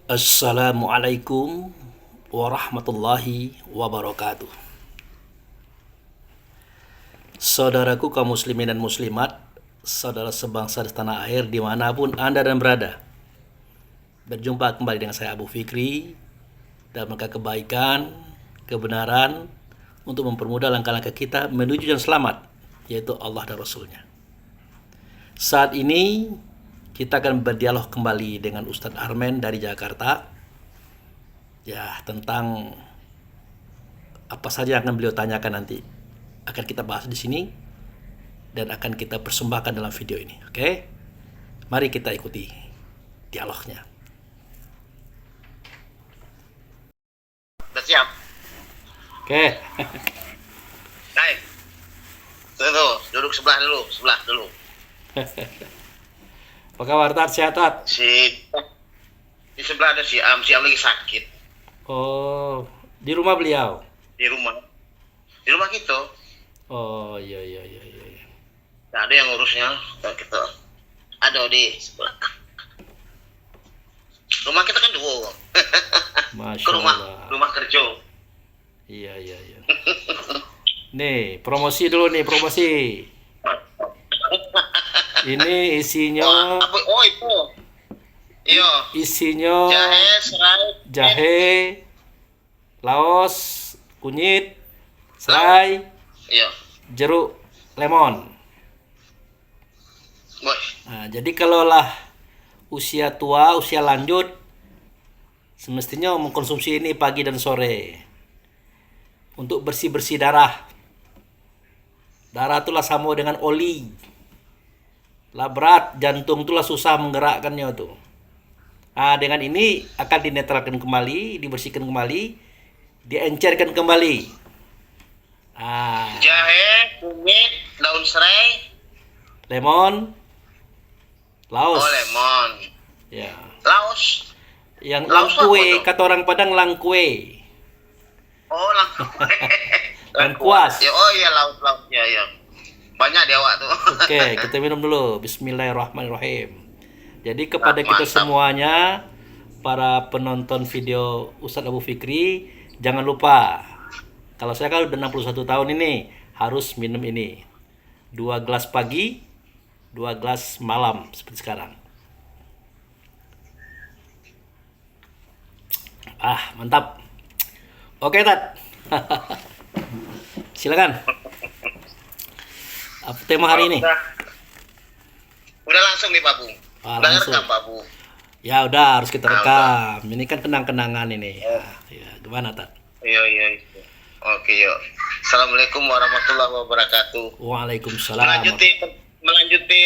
Assalamualaikum warahmatullahi wabarakatuh. Saudaraku kaum muslimin dan muslimat, saudara sebangsa di tanah air dimanapun Anda dan berada. Berjumpa kembali dengan saya Abu Fikri dalam rangka kebaikan, kebenaran untuk mempermudah langkah-langkah kita menuju jalan selamat, yaitu Allah dan Rasulnya. Saat ini kita akan berdialog kembali dengan Ustadz Armen dari Jakarta, ya, tentang apa saja yang akan beliau tanyakan nanti akan kita bahas di sini dan akan kita persembahkan dalam video ini. Oke, mari kita ikuti dialognya. Udah siap? Oke. Naik. Tuh, duduk sebelah dulu. Apa kabar, Tat? Sehat, Tat? Di sebelah ada si Am lagi sakit Oh, di rumah beliau? di rumah gitu. Oh, iya. Nggak ada yang ngurusnya gitu. Ada di sebelah. Rumah kita kan dua. Masya Ke Allah. rumah kerja. Iya. Nih, promosi dulu nih, promosi. Ini isinya Itu. Iya. isinya Serai, jahe, laos, kunyit, serai, Iya. jeruk, lemon. Boy. Nah, jadi kalaulah usia tua, usia lanjut, semestinya mengkonsumsi ini pagi dan sore untuk bersih-bersih darah. Darah itulah sama dengan oli. Lah berat, jantung itulah susah menggerakkannya tuh. Nah, dengan ini akan dinetralkan kembali, dibersihkan kembali, diencerkan kembali. Jahe, kunyit, daun serai, Lemon, laos. lemon. Ya. Laos. Yang Laos langkue, apa tuh? kata orang Padang langkue. Oh, Lengkuas. Ya, oh iya, laut. Ya. Banyak di awak tuh. Oke, kita minum dulu. Bismillahirrahmanirrahim. Jadi kepada kita Mantap. semuanya, para penonton video Ustadz Abu Fikri, jangan lupa, kalau saya kan udah 61 tahun ini, harus minum ini. 2 gelas pagi, 2 gelas malam, seperti sekarang. Mantap. Oke, Tat. Silakan. Apa tema hari ini? Udah langsung nih, Pak Bu. Udah Langsung. ngerekam, Pak Bu. Ya udah, harus kita rekam. Ini kan kenang-kenangan ini. Ya, gimana, Tat? Iya. Oke, yuk. Assalamualaikum warahmatullahi wabarakatuh. Waalaikumsalam. Melanjuti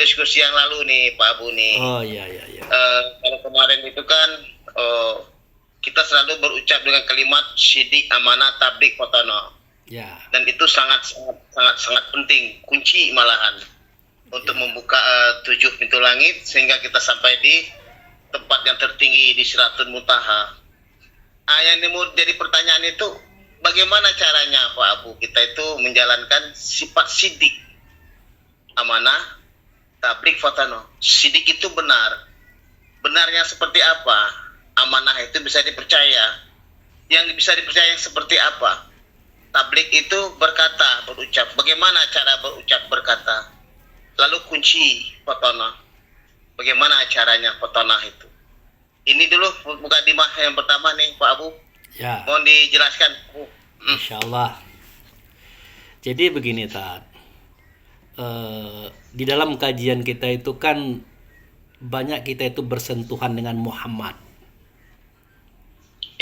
diskusi yang lalu nih, Pak Bu nih. Oh iya. Kalau kemarin itu kan kita selalu berucap dengan kalimat sidik, amanah, tablik, fotono. Ya. Dan itu sangat penting, kunci malahan untuk membuka 7 pintu langit sehingga kita sampai di tempat yang tertinggi di Sidratul Muntaha. Yang jadi pertanyaan itu, bagaimana caranya Pak Abu kita itu menjalankan sifat sidik, amanah, tablik, fotono. Sidik itu benarnya seperti apa? Amanah itu bisa dipercaya, yang bisa dipercaya yang seperti apa? Tablik itu berucap. Bagaimana cara berucap berkata? Lalu kunci fotona. Bagaimana caranya fotona itu? Ini dulu buka dimah yang pertama nih, Pak Abu. Ya. Mohon dijelaskan. Insya Allah. Jadi begini, Tat. Di dalam kajian kita itu kan banyak kita itu bersentuhan dengan Muhammad.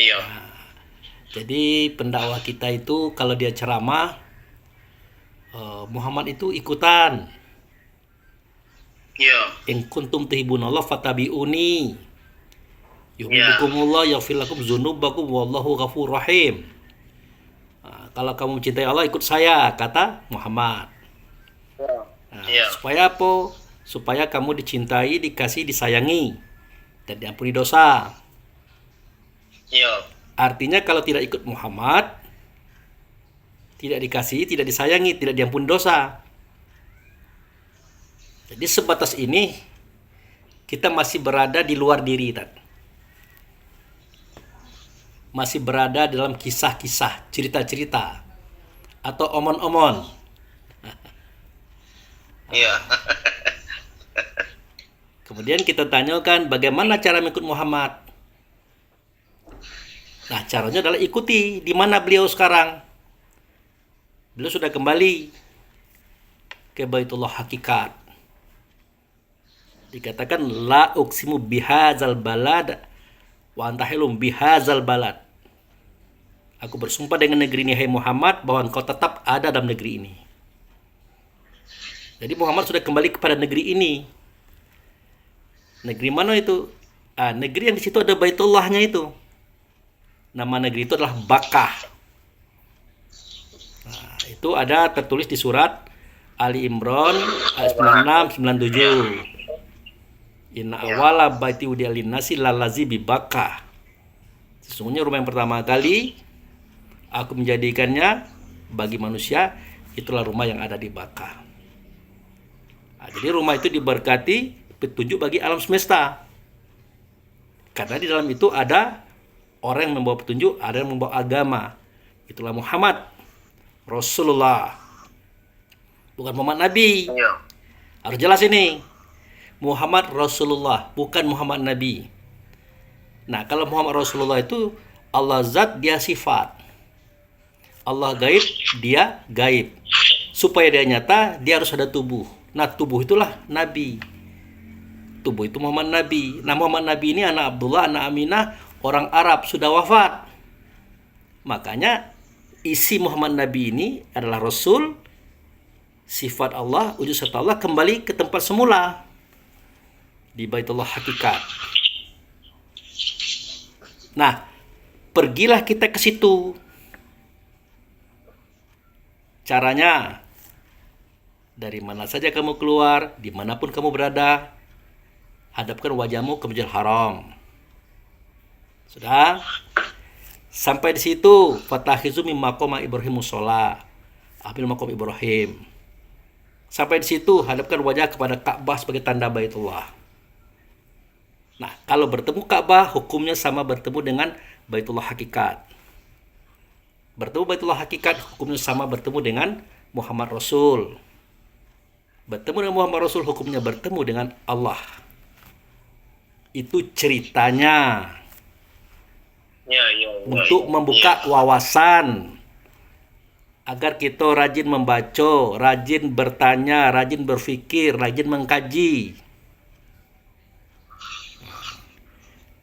Iya. Jadi pendakwah kita itu kalau dia ceramah, Muhammad itu ikutan. Iya. In kuntum tuhibbunallah fattabi'uni. Yuhibbukumullah yaghfir lakum dzunubakum wallahu ghafurur rahim. Kalau kamu mencintai Allah, ikut saya, kata Muhammad. Supaya apa? Supaya kamu dicintai, dikasih, disayangi, dan diampuni dosa. Iya. Artinya kalau tidak ikut Muhammad, tidak dikasih, tidak disayangi, tidak diampuni dosa. Jadi sebatas ini kita masih berada di luar diri, Tat. masih berada dalam kisah-kisah, cerita-cerita, atau omon-omon. Iya. Kemudian kita tanyakan bagaimana cara mengikut Muhammad. Nah, caranya adalah ikuti di mana beliau sekarang. Beliau sudah kembali ke Baitullah Hakikat. Dikatakan la uqsimu bihadzal balad wa anta hilum bihadzal balad. Aku bersumpah dengan negeri ini, hai Muhammad, bahwa engkau tetap ada dalam negeri ini. Jadi Muhammad sudah kembali kepada negeri ini. Negeri mana itu? Negeri yang di situ ada Baitullahnya itu. Nama negeri itu adalah Bakkah. Nah, itu ada tertulis di surat Ali Imran ayat 96 97. Inna awala baiti wudi'a linnasi lalazi bi Bakkah. Sesungguhnya rumah yang pertama kali aku menjadikannya bagi manusia, itulah rumah yang ada di Bakkah. Nah, jadi rumah itu diberkati, petunjuk bagi alam semesta. Karena di dalam itu ada orang yang membawa petunjuk, ada yang membawa agama. Itulah Muhammad Rasulullah. Bukan Muhammad Nabi. Iya. Harus jelas ini. Muhammad Rasulullah, bukan Muhammad Nabi. Nah, kalau Muhammad Rasulullah itu Allah zat, dia sifat. Allah gaib, dia gaib. Supaya dia nyata, dia harus ada tubuh. Nah, tubuh itulah Nabi. Tubuh itu Muhammad Nabi. Nah, Muhammad Nabi ini anak Abdullah, anak Aminah, orang Arab, sudah wafat. Makanya isi Muhammad Nabi ini adalah Rasul, sifat Allah, wujud zat Allah, kembali ke tempat semula di Baitullah Hakikat. Nah, pergilah kita ke situ. Caranya, dari mana saja kamu keluar, dimanapun kamu berada, hadapkan wajahmu ke Masjidil Haram. Sudah? Sampai di situ, fatakhizu min maqam Ibrahim musholla. Ambil maqam Ibrahim. Sampai di situ, hadapkan wajah kepada Ka'bah sebagai tanda Baitullah. Nah, kalau bertemu Ka'bah, hukumnya sama bertemu dengan Baitullah Hakikat. Bertemu Baitullah Hakikat, hukumnya sama bertemu dengan Muhammad Rasul. Bertemu dengan Muhammad Rasul, hukumnya bertemu dengan Allah. Itu ceritanya. Ya. Untuk membuka wawasan. Agar kita rajin membaca, rajin bertanya, rajin berpikir, rajin mengkaji.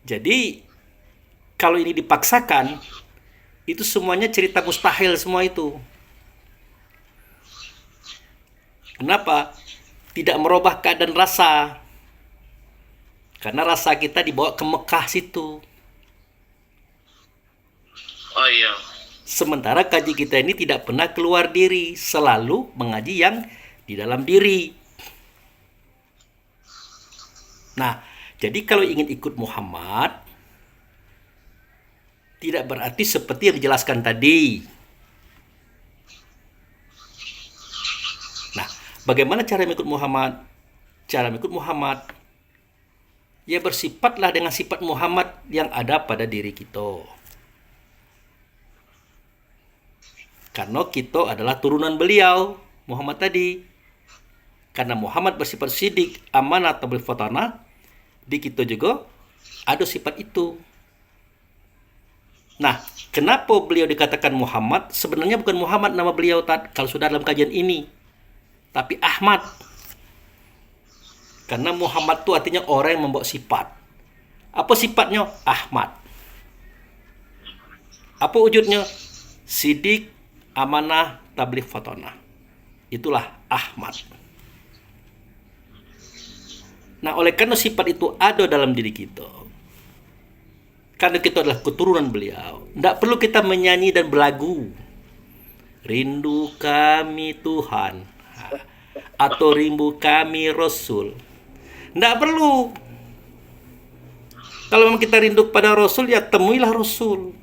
Jadi, kalau ini dipaksakan, itu semuanya cerita mustahil semua itu. Kenapa? Tidak merubah keadaan rasa. Karena rasa kita dibawa ke Mekah situ. Oh iya. Sementara kaji kita ini tidak pernah keluar diri, selalu mengaji yang di dalam diri. Nah, jadi kalau ingin ikut Muhammad, tidak berarti seperti yang dijelaskan tadi. Nah, bagaimana cara mengikut Muhammad? Cara mengikut Muhammad, ya bersifatlah dengan sifat Muhammad yang ada pada diri kita. Karena kita adalah turunan beliau, Muhammad tadi. Karena Muhammad bersifat sidik, amanah, tabligh fatanah, di kita juga ada sifat itu. Nah, kenapa beliau dikatakan Muhammad? Sebenarnya bukan Muhammad nama beliau kalau sudah dalam kajian ini, tapi Ahmad. Karena Muhammad itu artinya orang yang membawa sifat. Apa sifatnya? Ahmad. Apa wujudnya? Sidik, amanah, tabligh fatanah. Itulah Ahmad. Nah, oleh karena sifat itu ada dalam diri kita, karena kita adalah keturunan beliau, tidak perlu kita menyanyi dan berlagu rindu kami Tuhan atau rindu kami Rasul. Tidak perlu. Kalau memang kita rindu kepada Rasul, ya temuilah Rasul.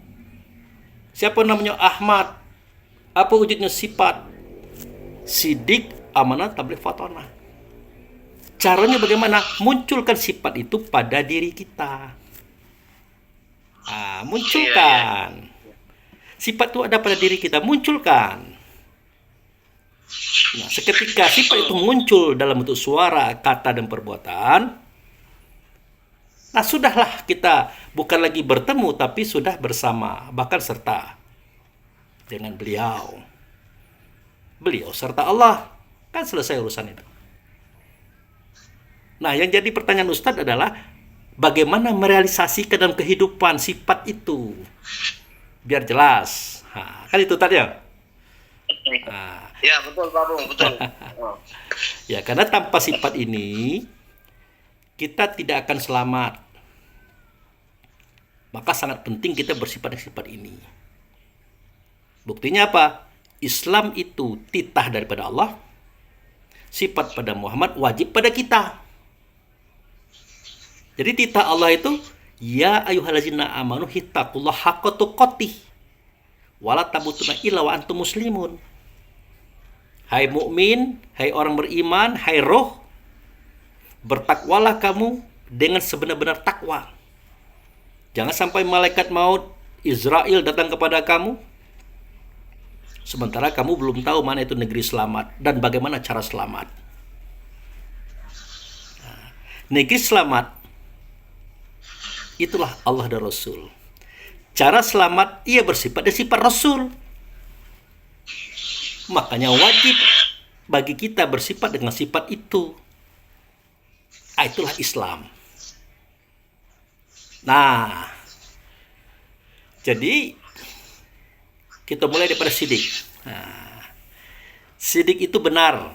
Siapa namanya? Ahmad. Apa wujudnya? Sifat sidik, amanah, tabligh fatanah. Caranya bagaimana? Munculkan sifat itu pada diri kita. Munculkan. Sifat itu ada pada diri kita, munculkan. Nah, seketika sifat itu muncul dalam bentuk suara, kata, dan perbuatan, nah sudahlah kita bukan lagi bertemu, tapi sudah bersama, bahkan serta dengan beliau. Beliau serta Allah. Kan selesai urusan itu. Nah, yang jadi pertanyaan Ustadz adalah bagaimana merealisasikan dalam kehidupan sifat itu biar jelas. Kan itu tadi ya. Ya, betul Pak Bung, betul. Ya, karena tanpa sifat ini kita tidak akan selamat. Maka sangat penting kita bersifat ini. Buktinya apa? Islam itu titah daripada Allah, sifat pada Muhammad wajib pada kita. Jadi titah Allah itu, ya ayyuhallazina amanu hittaqullaha haqqa tuqatih wala tamutunna illa wa antum muslimun. Hai mukmin, hai orang beriman, hai roh, bertakwalah kamu dengan sebenar-benar takwa. Jangan sampai malaikat maut Israel datang kepada kamu sementara kamu belum tahu mana itu negeri selamat dan bagaimana cara selamat. Negeri selamat itulah Allah dan Rasul. Cara selamat ia bersifat dan sifat Rasul. Makanya wajib bagi kita bersifat dengan sifat itu. Itulah Islam. Nah, jadi kita mulai daripada sidik. Sidik itu benar.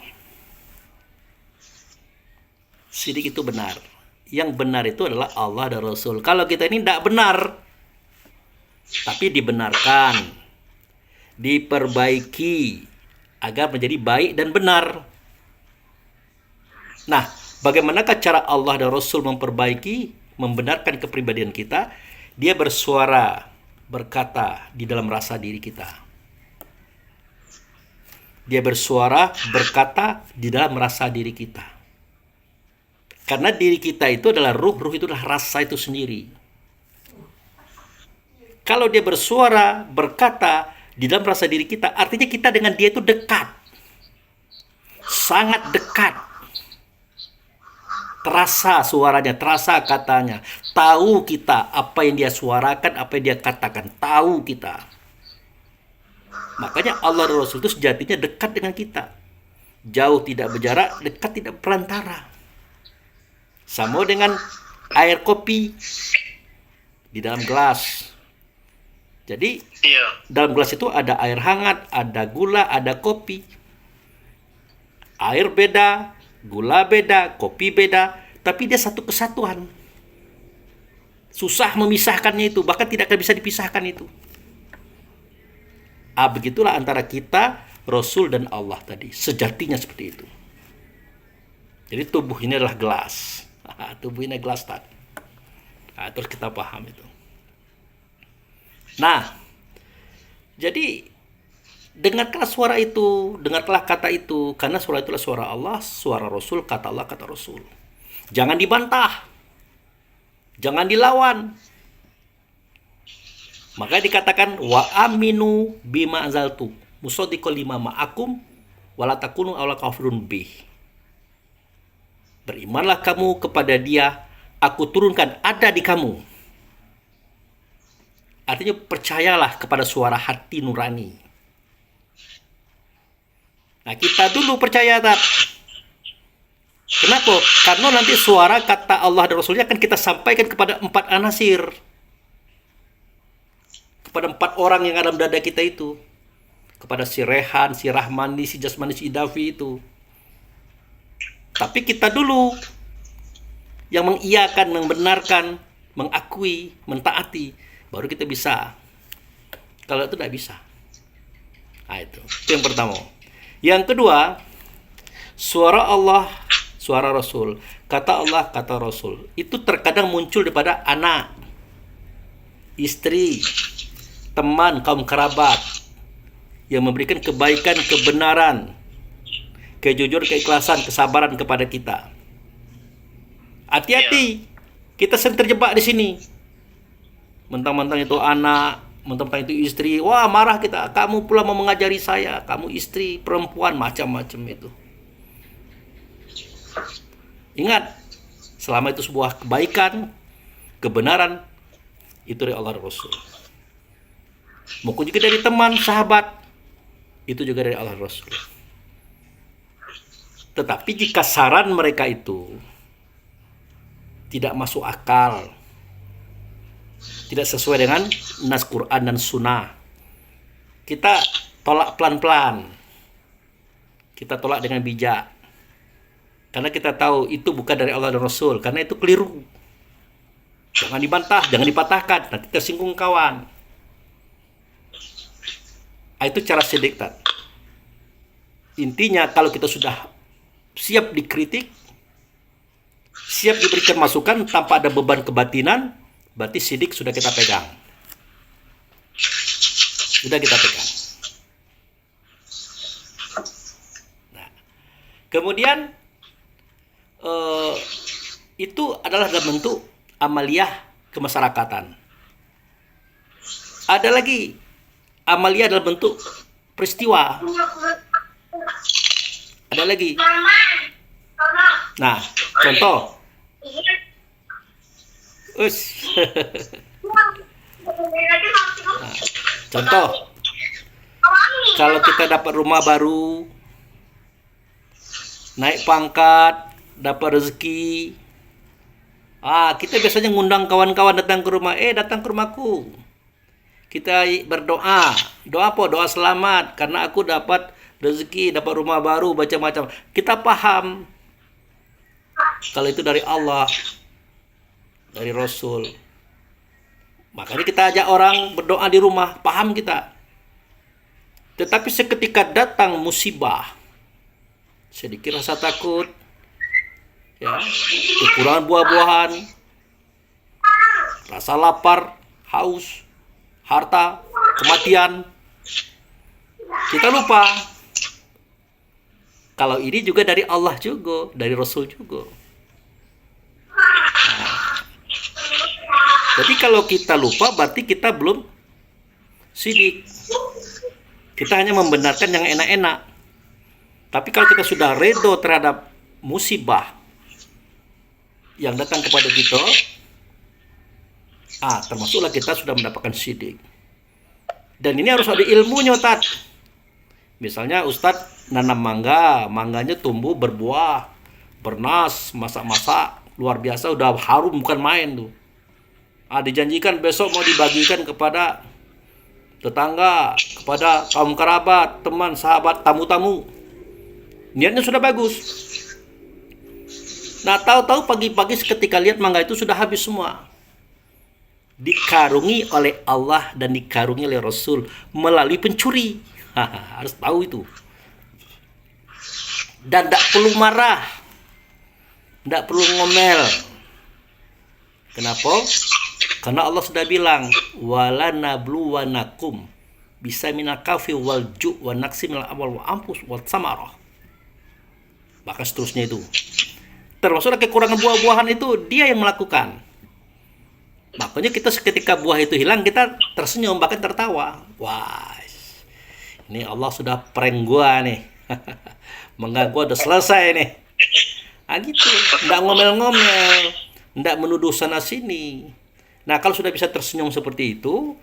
Sidik itu benar. Yang benar itu adalah Allah dan Rasul. Kalau kita ini tidak benar, tapi dibenarkan, diperbaiki agar menjadi baik dan benar. Nah, bagaimanakah cara Allah dan Rasul memperbaiki, membenarkan kepribadian kita? Dia bersuara, berkata di dalam rasa diri kita. Dia bersuara, berkata di dalam rasa diri kita. Karena diri kita itu adalah ruh itu adalah rasa itu sendiri. Kalau dia bersuara, berkata di dalam rasa diri kita, artinya kita dengan dia itu dekat. Sangat dekat. Terasa suaranya, terasa katanya. Tahu kita apa yang dia suarakan, apa yang dia katakan. Tahu kita. Makanya Allah dan Rasul itu sejatinya dekat dengan kita. Jauh tidak berjarak, dekat tidak perantara. Sama dengan air kopi di dalam gelas. Jadi dalam gelas itu ada air hangat, ada gula, ada kopi. Air beda, gula beda, kopi beda, tapi dia satu kesatuan. Susah memisahkannya itu, bahkan tidak akan bisa dipisahkan itu. Begitulah antara kita, Rasul dan Allah tadi. Sejatinya seperti itu. Jadi tubuh ini adalah gelas. Tubuh ini gelas tadi. Terus kita paham itu. Nah, jadi dengarkanlah suara itu, dengarkanlah kata itu, karena suara itulah suara Allah, suara Rasul, kata Allah, kata Rasul. Jangan dibantah, jangan dilawan. Maka dikatakan wa aminu bima anzaltu musaddiqal lima ma'akum wala takunu awla kafirun bih. Berimanlah kamu kepada Dia, aku turunkan ada di kamu. Artinya percayalah kepada suara hati nurani. Nah, kita dulu percaya tak? Kenapa? Karena nanti suara kata Allah dan Rasulnya akan kita sampaikan kepada 4 anasir. Kepada 4 orang yang ada dalam dada kita itu. Kepada si Rehan, si Rahmani, si Jasmani, si Idafi itu. Tapi kita dulu yang mengiyakan, membenarkan, mengakui, mentaati. Baru kita bisa. Kalau itu tidak bisa. Nah, itu yang pertama. Yang kedua, suara Allah, suara Rasul, kata Allah, kata Rasul, itu terkadang muncul daripada anak, istri, teman, kaum kerabat yang memberikan kebaikan, kebenaran, kejujuran, keikhlasan, kesabaran kepada kita. Hati-hati, kita sering terjebak di sini. mentang-mentang itu anak, mentang-mentang itu istri, wah marah kita, kamu pula mau mengajari saya, kamu istri, perempuan, macam-macam itu. Ingat, selama itu sebuah kebaikan, kebenaran, itu dari Allah dan Rasul. Mungkin juga dari teman, sahabat, itu juga dari Allah dan Rasul. Tetapi jika saran mereka itu tidak masuk akal, tidak sesuai dengan nas Quran dan Sunnah, kita tolak pelan-pelan, kita tolak dengan bijak, karena kita tahu itu bukan dari Allah dan Rasul, karena itu keliru. Jangan dibantah, jangan dipatahkan, nanti tersinggung kawan. Itu cara sedekah. Intinya kalau kita sudah siap dikritik, siap diberikan masukan tanpa ada beban kebatinan, berarti sidik sudah kita pegang. Sudah kita pegang. Nah, kemudian itu adalah dalam bentuk amaliyah kemasyarakatan. Ada lagi amaliyah dalam bentuk peristiwa. Ada lagi. Nah, contoh. Nah, contoh. Kalau kita dapat rumah baru, naik pangkat, dapat rezeki, kita biasanya ngundang kawan-kawan datang ke rumah. Datang ke rumahku. Kita berdoa. Doa apa? Doa selamat karena aku dapat rezeki, dapat rumah baru, macam-macam. Kita paham kalau itu dari Allah, dari Rasul. Makanya kita ajak orang berdoa di rumah, paham kita. Tetapi seketika datang musibah, sedikit rasa takut, ya, kekurangan buah-buahan, rasa lapar, haus, harta, kematian, kita lupa kalau ini juga dari Allah juga, dari Rasul juga. Jadi kalau kita lupa berarti kita belum sidik. Kita hanya membenarkan yang enak-enak. Tapi kalau kita sudah redo terhadap musibah yang datang kepada kita, termasuklah kita sudah mendapatkan sidik. Dan ini harus ada ilmunya, Ustaz. Misalnya Ustadz nanam mangga, mangganya tumbuh berbuah, bernas, masak-masak, luar biasa, udah harum bukan main tuh. Dijanjikan besok mau dibagikan kepada tetangga, kepada kaum kerabat, teman, sahabat, tamu-tamu. Niatnya sudah bagus. Nah, tahu-tahu pagi-pagi ketika lihat mangga itu sudah habis semua. Dikarungi oleh Allah dan dikarungi oleh Rasul melalui pencuri. Harus tahu itu. Dan tidak perlu marah, tidak perlu ngomel. Kenapa? Karena Allah sudah bilang, wala nabluwanakum bisa minal kafi wal ju' wa naqsi minal amwal wa anfus wa samarah. Bahkan seterusnya itu. Termasuk kekurangan buah-buahan itu dia yang melakukan. Makanya kita ketika buah itu hilang, kita tersenyum bahkan tertawa. Wah, ini Allah sudah prank gua nih. Mangga gua udah selesai nih. Gitu. Nggak ngomel-ngomel, nggak menuduh sana sini. Nah, kalau sudah bisa tersenyum seperti itu,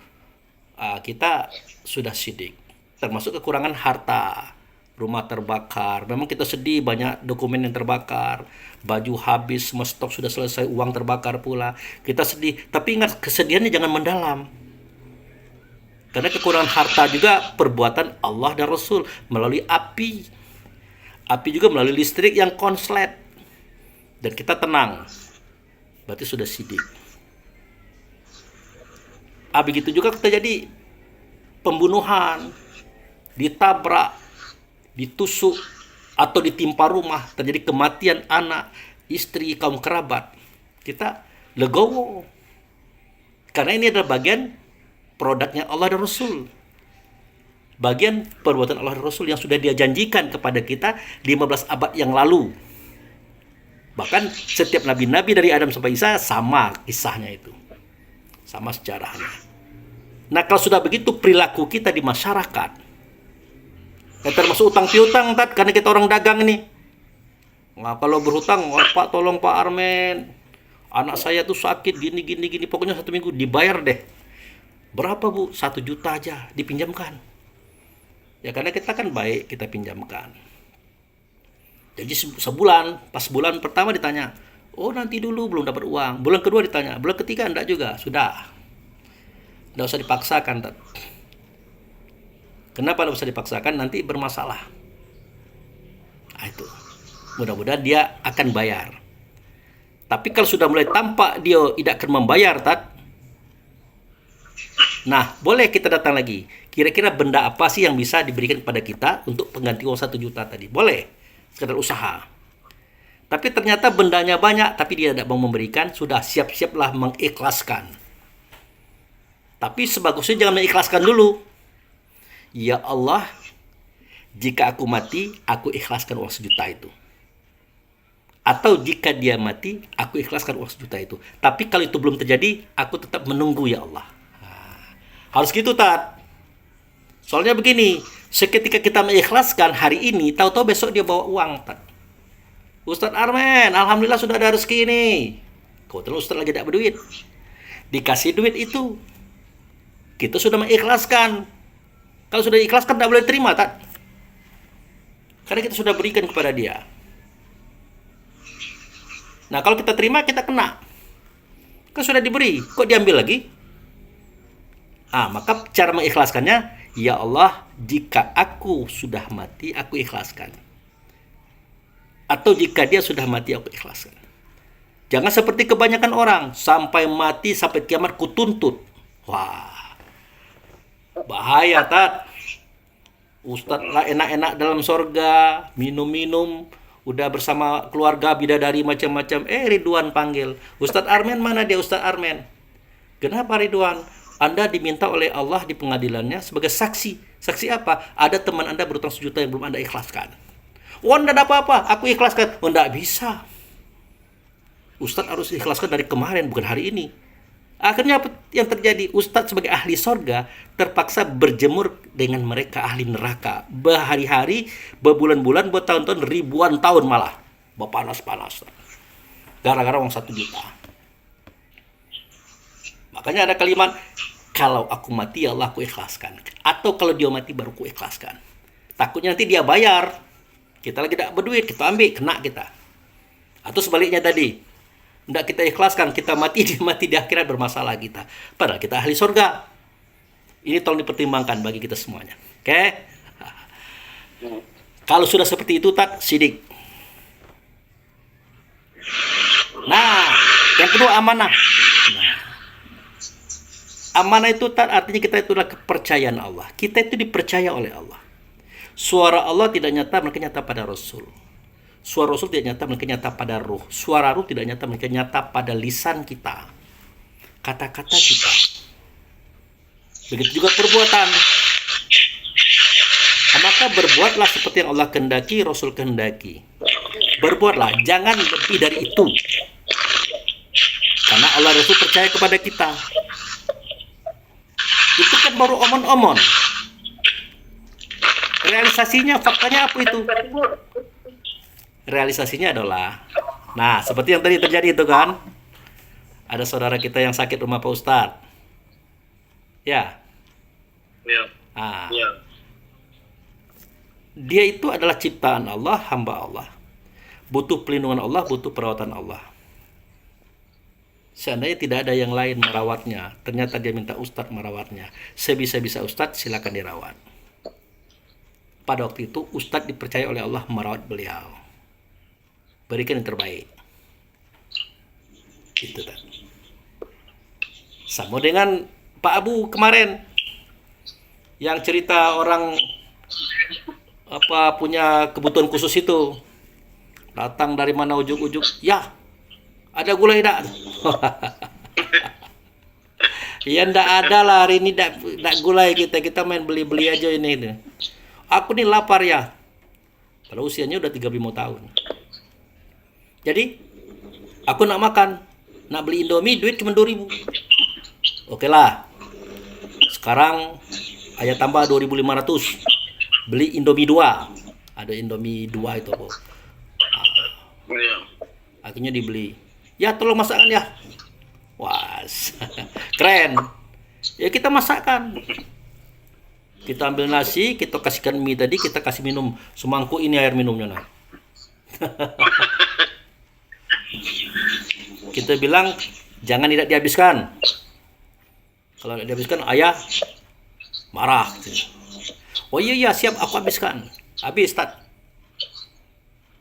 kita sudah sidik. Termasuk kekurangan harta, rumah terbakar. Memang kita sedih, banyak dokumen yang terbakar, baju habis, semua stok sudah selesai, uang terbakar pula. Kita sedih, tapi ingat kesedihannya jangan mendalam. Karena kekurangan harta juga perbuatan Allah dan Rasul melalui api. Api juga melalui listrik yang konslet. Dan kita tenang. Berarti sudah sidik. Begitu juga terjadi pembunuhan, ditabrak, ditusuk, atau ditimpa rumah, terjadi kematian anak, istri, kaum kerabat. Kita legowo. Karena ini adalah bagian produknya Allah dan Rasul. Bagian perbuatan Allah dan Rasul yang sudah dia janjikan kepada kita 15 abad yang lalu. Bahkan setiap nabi-nabi dari Adam sampai Isa sama kisahnya itu. sama sejarahnya. Nah, kalau sudah begitu perilaku kita di masyarakat, ya termasuk utang piutang, Tat, karena kita orang dagang ini. Nah, kalau berhutang, "Wah, Pak, tolong Pak Armen, anak saya tuh sakit gini, pokoknya 1 minggu dibayar deh." Berapa, Bu? 1 juta aja dipinjamkan. Ya karena kita kan baik, kita pinjamkan. Jadi sebulan, pas bulan pertama ditanya, "Oh, nanti dulu, belum dapat uang." Bulan kedua ditanya, bulan ketiga enggak juga, sudah. Enggak usah dipaksakan, Tat. Kenapa enggak usah dipaksakan? Nanti bermasalah. Nah, itu. Mudah-mudahan dia akan bayar. Tapi kalau sudah mulai tampak dia tidak akan membayar, Tat, nah, boleh kita datang lagi. Kira-kira benda apa sih yang bisa diberikan kepada kita untuk pengganti uang 1 juta tadi? Boleh. Sekedar usaha. Tapi ternyata bendanya banyak, tapi dia tidak mau memberikan, sudah siap-siaplah mengikhlaskan. Tapi sebagusnya jangan mengikhlaskan dulu. Ya Allah, jika aku mati, aku ikhlaskan uang 1 juta itu. Atau jika dia mati, aku ikhlaskan uang 1 juta itu. Tapi kalau itu belum terjadi, aku tetap menunggu, ya Allah. Harus gitu, Tat. Soalnya begini, seketika kita mengikhlaskan hari ini, tahu-tahu besok dia bawa uang, Tat. "Ustadz Armen, alhamdulillah sudah ada rezeki ini." Kebetulan Ustadz lagi tidak berduit. Dikasih duit itu, kita sudah mengikhlaskan. Kalau sudah ikhlaskan, tidak boleh terima, Tat. Karena kita sudah berikan kepada dia. Nah, kalau kita terima, kita kena. Kan sudah diberi, kok diambil lagi? Maka cara mengikhlaskannya, ya Allah, jika aku sudah mati, aku ikhlaskan. Atau jika dia sudah mati, aku ikhlaskan. Jangan seperti kebanyakan orang, sampai mati, sampai kiamat kutuntut. Wah, bahaya, Tat. Ustadz lah enak-enak dalam sorga, minum-minum, udah bersama keluarga, bidadari macam-macam. Ridwan panggil, "Ustadz Armen mana dia, Ustadz Armen?" "Kenapa Ridwan?" "Anda diminta oleh Allah di pengadilannya sebagai saksi." "Saksi apa?" "Ada teman Anda berutang 1 juta yang belum Anda ikhlaskan." "Oh, enggak ada apa-apa, aku ikhlaskan." "Oh, enggak bisa. Ustadz harus ikhlaskan dari kemarin, bukan hari ini." Akhirnya apa yang terjadi? Ustadz sebagai ahli sorga terpaksa berjemur dengan mereka ahli neraka. Berhari-hari, berbulan-bulan, bertahun-tahun, ribuan tahun malah. Berpanas-panas. Gara-gara uang 1 juta. Makanya ada kalimat, "Kalau aku mati, ya Allah, aku ikhlaskan." Atau kalau dia mati, baru aku ikhlaskan. Takutnya nanti dia bayar. Kita lagi tidak berduit, kita ambil, kena kita. Atau sebaliknya tadi, tidak kita ikhlaskan, kita mati, dia mati di akhirat, bermasalah kita. Padahal kita ahli surga. Ini tolong dipertimbangkan bagi kita semuanya. Oke? Kalau sudah seperti itu, Tat, sidik. Nah, yang kedua amanah. Amanah itu, Tat, artinya kita itulah kepercayaan Allah. Kita itu dipercaya oleh Allah. Suara Allah tidak nyata, maka nyata pada Rasul. Suara Rasul tidak nyata, melainkan nyata pada ruh. Suara ruh tidak nyata, melainkan nyata pada lisan kita. Kata-kata kita. Begitu juga perbuatan. Maka berbuatlah seperti yang Allah kehendaki, Rasul kehendaki. Berbuatlah, jangan lebih dari itu. Karena Allah Rasul percaya kepada kita. Itu kan baru omon-omon. Realisasinya, faktanya apa itu? Realisasinya adalah, nah seperti yang tadi terjadi itu kan, ada saudara kita yang sakit rumah Pak Ustadz, ya, dia itu adalah ciptaan Allah, hamba Allah, butuh pelindungan Allah, butuh perawatan Allah. Seandainya tidak ada yang lain merawatnya, ternyata dia minta Ustadz merawatnya, sebisa-bisa Ustadz silakan dirawat. Pada waktu itu Ustadz dipercaya oleh Allah merawat beliau. Berikan yang terbaik. Itu kan. Sama dengan Pak Abu kemarin yang cerita orang punya kebutuhan khusus itu, datang dari mana ujuk-ujuk, "Ya, ada gula tidak?" Ya ndak ada lah hari ini, ndak gulai kita main beli-beli aja ini. "Aku nih lapar ya." Kalau usianya udah 35 tahun. Jadi, aku nak makan, nak beli Indomie, duit cuma 2.000. Oke lah. Sekarang ayah tambah 2.500. Beli Indomie 2. Ada Indomie 2 itu apa? Iya. Akhirnya dibeli. Ya tolong masakkan ya. Wah, keren. Ya kita masakkan. Kita ambil nasi, kita kasihkan mie tadi, kita kasih minum semangkuk ini air minumnya nah. Kita bilang jangan tidak dihabiskan. Kalau tidak dihabiskan ayah marah. Oh iya siap aku habiskan. Habis Tat.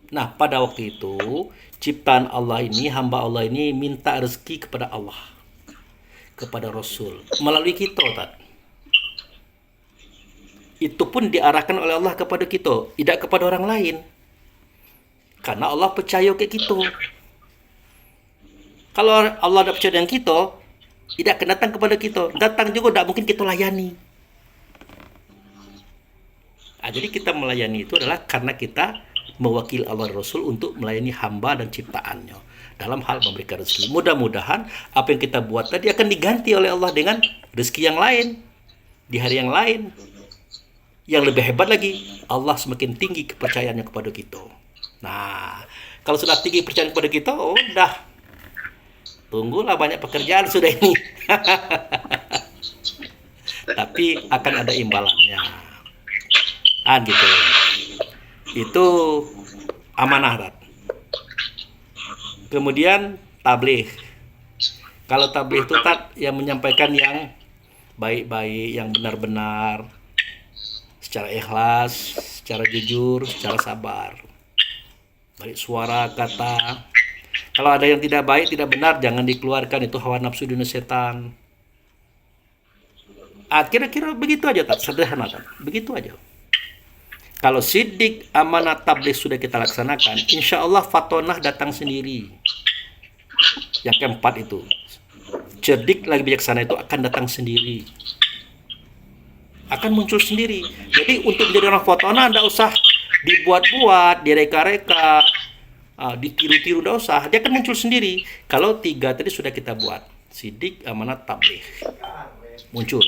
Nah pada waktu itu ciptaan Allah ini, hamba Allah ini minta rezeki kepada Allah, kepada Rasul melalui kita Tat. Itu pun diarahkan oleh Allah kepada kita, tidak kepada orang lain. Karena Allah percaya ke kita. Kalau Allah tidak percaya dengan kita, tidak akan datang kepada kita. Datang juga tidak mungkin kita layani. Nah, jadi kita melayani itu adalah karena kita mewakili Allah dan Rasul untuk melayani hamba dan ciptaannya dalam hal memberikan rezeki. Mudah-mudahan apa yang kita buat tadi akan diganti oleh Allah dengan rezeki yang lain di hari yang lain. Yang lebih hebat lagi, Allah semakin tinggi kepercayaannya kepada kita. Nah, kalau sudah tinggi kepercayaan kepada kita, oh udah. Tunggulah banyak pekerjaan sudah ini. Tapi akan ada imbalannya. Gitu. Itu amanah, Tat. Kemudian tabligh. Kalau tabligh itu Tat yang menyampaikan yang baik-baik, yang benar-benar, secara ikhlas, secara jujur, secara sabar. Baik suara, kata. Kalau ada yang tidak baik, tidak benar, jangan dikeluarkan. Itu hawa nafsu dunia setan. Kira-kira begitu aja, Tat. Sederhana, Tat. Begitu aja. Kalau sidik, amanah, tabligh sudah kita laksanakan, insya Allah fatonah datang sendiri. Yang keempat itu. Cerdik lagi bijaksana itu akan datang sendiri. Akan muncul sendiri. Jadi untuk menjadi orang fatonah tidak usah dibuat-buat, direka-reka, ditiru-tiru, tidak usah. Dia akan muncul sendiri. Kalau 3 tadi sudah kita buat. Sidik, amanah, tabligh. Muncul.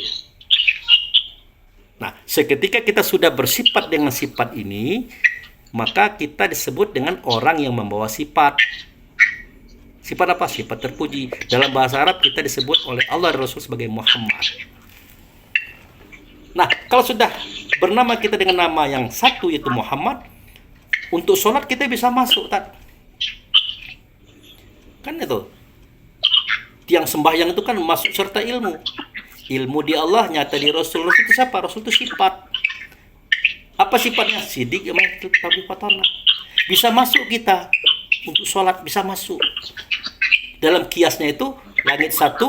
Nah, seketika kita sudah bersifat dengan sifat ini, maka kita disebut dengan orang yang membawa sifat. Sifat apa? Sifat terpuji. Dalam bahasa Arab kita disebut oleh Allah dan Rasul sebagai Muhammad. Nah, kalau sudah bernama kita dengan nama yang satu yaitu Muhammad, untuk sholat kita bisa masuk, Tat. Kan itu. Tiang sembahyang itu kan masuk serta ilmu. Ilmu di Allah, nyata di Rasul. Rasul itu siapa? Rasul itu sifat. Apa sifatnya? Sidik, tabligh, fatonah. Bisa masuk kita untuk sholat, bisa masuk. Dalam kiasnya itu, langit 1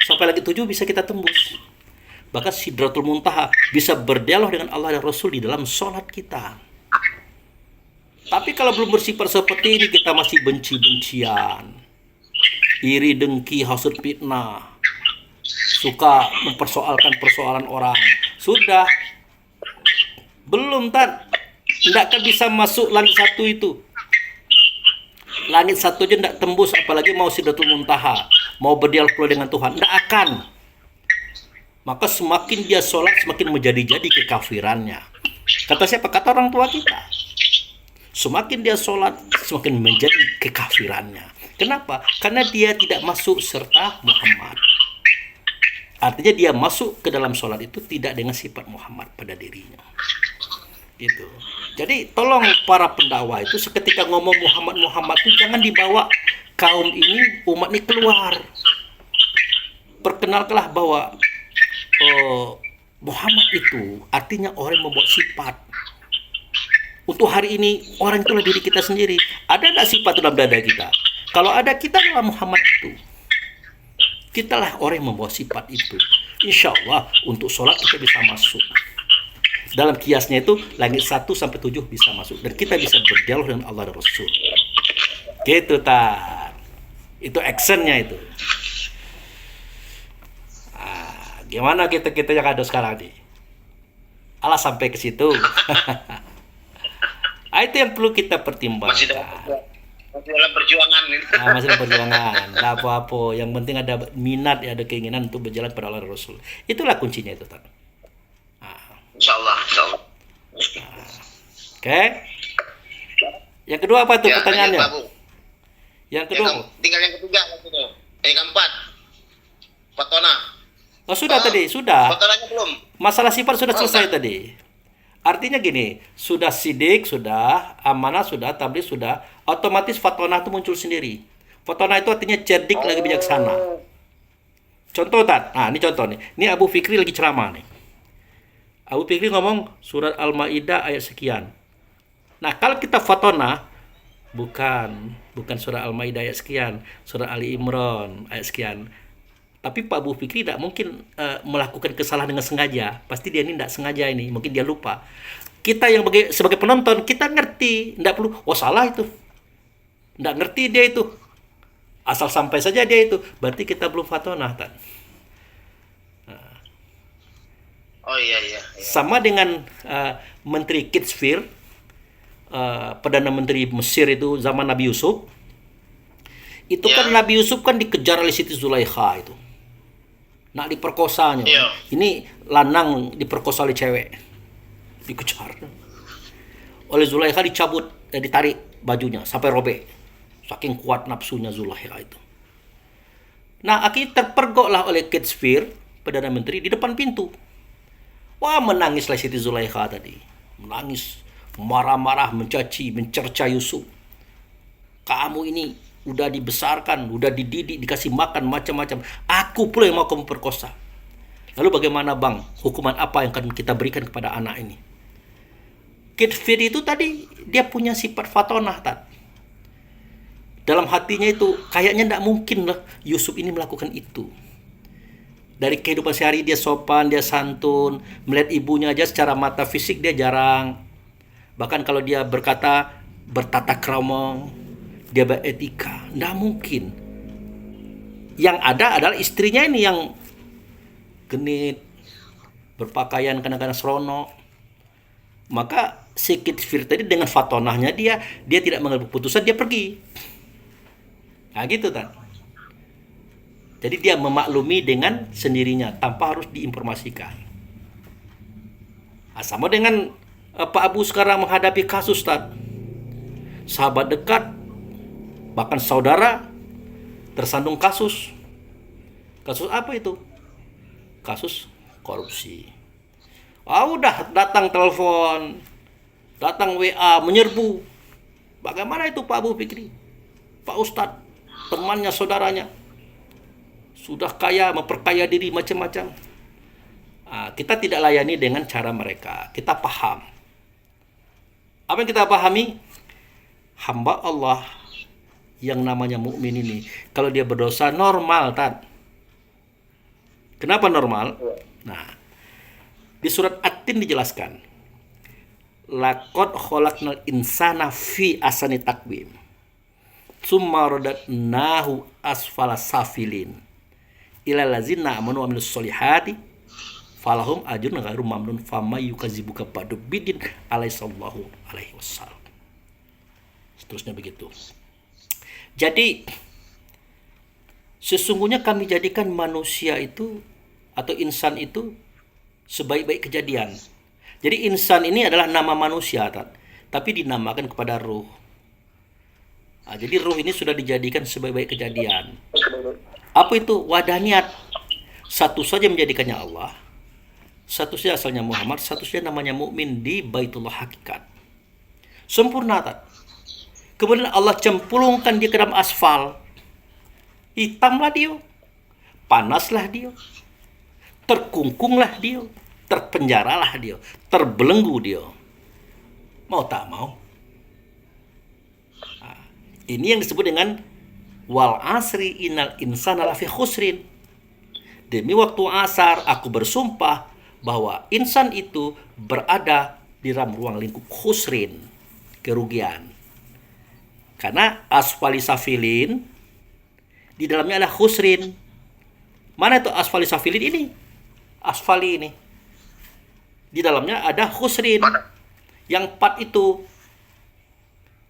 sampai langit 7 bisa kita tembus. Bahkan Sidratul Muntaha bisa berdialog dengan Allah dan Rasul di dalam sholat kita. Tapi kalau belum bersifat seperti ini, kita masih benci-bencian, iri, dengki, hasud, fitnah, suka mempersoalkan persoalan orang. Sudah. Belum, Tan. Tidak akan bisa masuk langit 1 itu. Langit 1 aja tidak tembus, apalagi mau Sidratul Muntaha, mau berdialog dengan Tuhan. Tidak akan. Maka semakin dia sholat, semakin menjadi-jadi kekafirannya. Kata siapa? Kata orang tua kita. Semakin dia sholat, semakin menjadi kekafirannya. Kenapa? Karena dia tidak masuk serta Muhammad. Artinya dia masuk ke dalam sholat itu tidak dengan sifat Muhammad pada dirinya. Gitu. Jadi tolong para pendakwah itu seketika ngomong Muhammad itu jangan dibawa kaum ini, umat ini keluar. Perkenalkanlah bahwa Muhammad itu artinya orang yang membuat sifat. Untuk hari ini orang itulah diri kita sendiri. Ada tidak sifat dalam dada kita? Kalau ada, kita adalah Muhammad itu. Kitalah orang yang membawa sifat itu. Insya Allah untuk sholat kita bisa masuk. Dalam kiasnya itu langit 1 sampai 7 bisa masuk. Dan kita bisa berdialog dengan Allah dan Rasul. Gitu, Tar. Itu actionnya itu. Gimana kita yang ada sekarang nih? Allah sampai ke situ. Itu yang perlu kita pertimbangkan. Masih dalam perjuangan ini. Masih dalam perjuangan. Nggak apa-apa. Yang penting ada minat, ya, ada keinginan untuk berjalan pada Allah Rasul. Itulah kuncinya itu, Tan. Insya Allah, insya Allah. Oke. Yang kedua apa tuh Ya, pertanyaannya? lanjut, Pak Bu. Yang kedua. Tinggal yang ketiga, yang keempat, Fatona. Oh, sudah tadi, sudah. Fatonanya belum. Masalah sifat sudah Oh, selesai enggak. tadi. Artinya gini, sudah sidik, sudah amanah, sudah tabligh, sudah otomatis fatona itu muncul sendiri. Fatona itu artinya cerdik lagi bijaksana. Contoh, Tat. Nah, ini contoh nih. Ini Abu Fikri lagi ceramah nih. Abu Fikri ngomong surat Al-Maidah ayat sekian. Nah, kalau kita fatona, bukan surat Al-Maidah ayat sekian, surat Ali Imran ayat sekian. Tapi Pak Abu Fikri tidak mungkin melakukan kesalahan dengan sengaja. Pasti dia ini tidak sengaja ini, mungkin dia lupa. Kita yang sebagai penonton, kita ngerti, tidak perlu, oh salah itu. Tidak ngerti dia itu. Asal sampai saja dia itu, berarti kita belum fatonah, Tan. Oh iya, iya. Sama dengan Menteri Kidsfir, Perdana Menteri Mesir itu zaman Nabi Yusuf. Itu kan Nabi Yusuf kan dikejar oleh Siti Zulaikha itu. Nak diperkosanya. Iya. Ini lanang diperkosa oleh cewek. Dikejar. Oleh Zulaikha dicabut, ditarik bajunya sampai robek. Saking kuat nafsunya Zulaikha itu. Nah, akhirnya terpergoklah oleh Kidsfir, Perdana Menteri, di depan pintu. Wah, menangislah Siti Zulaikha tadi. Menangis, marah-marah, mencaci, mencerca Yusuf. Kamu ini udah dibesarkan, udah dididik, dikasih makan macam-macam. Aku pula yang mau kamu perkosa. Lalu bagaimana, Bang? Hukuman apa yang akan kita berikan kepada anak ini? Kidsfir itu tadi dia punya sifat fatonah, Tat. Dalam hatinya itu kayaknya tidak mungkin lah Yusuf ini melakukan itu. Dari kehidupan sehari dia sopan, dia santun, melihat ibunya aja secara mata fisik dia jarang. Bahkan kalau dia berkata bertata krama, dia beretika, tidak mungkin. Yang ada adalah istrinya ini yang genit, berpakaian kadang-kadang seronok. Maka si Kidsfir tadi dengan fatonahnya dia tidak mengambil keputusan, dia pergi. Nah gitu, Tan. Jadi dia memaklumi dengan sendirinya tanpa harus diinformasikan. Nah, sama dengan Pak Abu sekarang menghadapi kasus, Tad. Sahabat dekat, bahkan saudara tersandung kasus. Kasus apa itu? Kasus korupsi. Udah datang telepon, datang WA, menyerbu. Bagaimana itu Pak Abu Fikri? Pak Ustadz, temannya, saudaranya sudah kaya, memperkaya diri macam-macam. Kita tidak layani dengan cara mereka. Kita paham. Apa yang kita pahami? Hamba Allah yang namanya mukmin ini, kalau dia berdosa normal, Tan. Kenapa normal? Nah, di surat At-Tin dijelaskan. Laqad khalaqnal insana fi ahsani taqwim. Tsumma radadnahu asfala safilin. Ilal ladzina amanu wa amilus solihati falahum ajrun ghairu mamnun fama yukadzibuka ba'du bidin alaihissallahu alaihi wasallam. Seterusnya begitu. Jadi sesungguhnya kami jadikan manusia itu atau insan itu sebaik-baik kejadian. Jadi insan ini adalah nama manusia, tapi dinamakan kepada ruh. Jadi ruh ini sudah dijadikan sebaik-baik kejadian. Apa itu? Wadaniyat. Satu saja menjadikannya Allah, satu saja asalnya Muhammad, satu saja namanya mukmin di Baitullah Hakikat. Sempurna, tak? Kemudian Allah cemplungkan dia ke dalam asfal. Hitamlah dia, panaslah dia, terkungkunglah dia, terpenjaralah dia, terbelenggu dia. Mau tak mau. Ini yang disebut dengan wal asri innal insana lafi khusrin. Demi waktu asar aku bersumpah bahwa insan itu berada di dalam ruang lingkup khusrin, kerugian. Karena asfali safilin di dalamnya ada khusrin. Mana itu asfali safilin ini? Asfali ini. Di dalamnya ada khusrin. Yang 4 itu.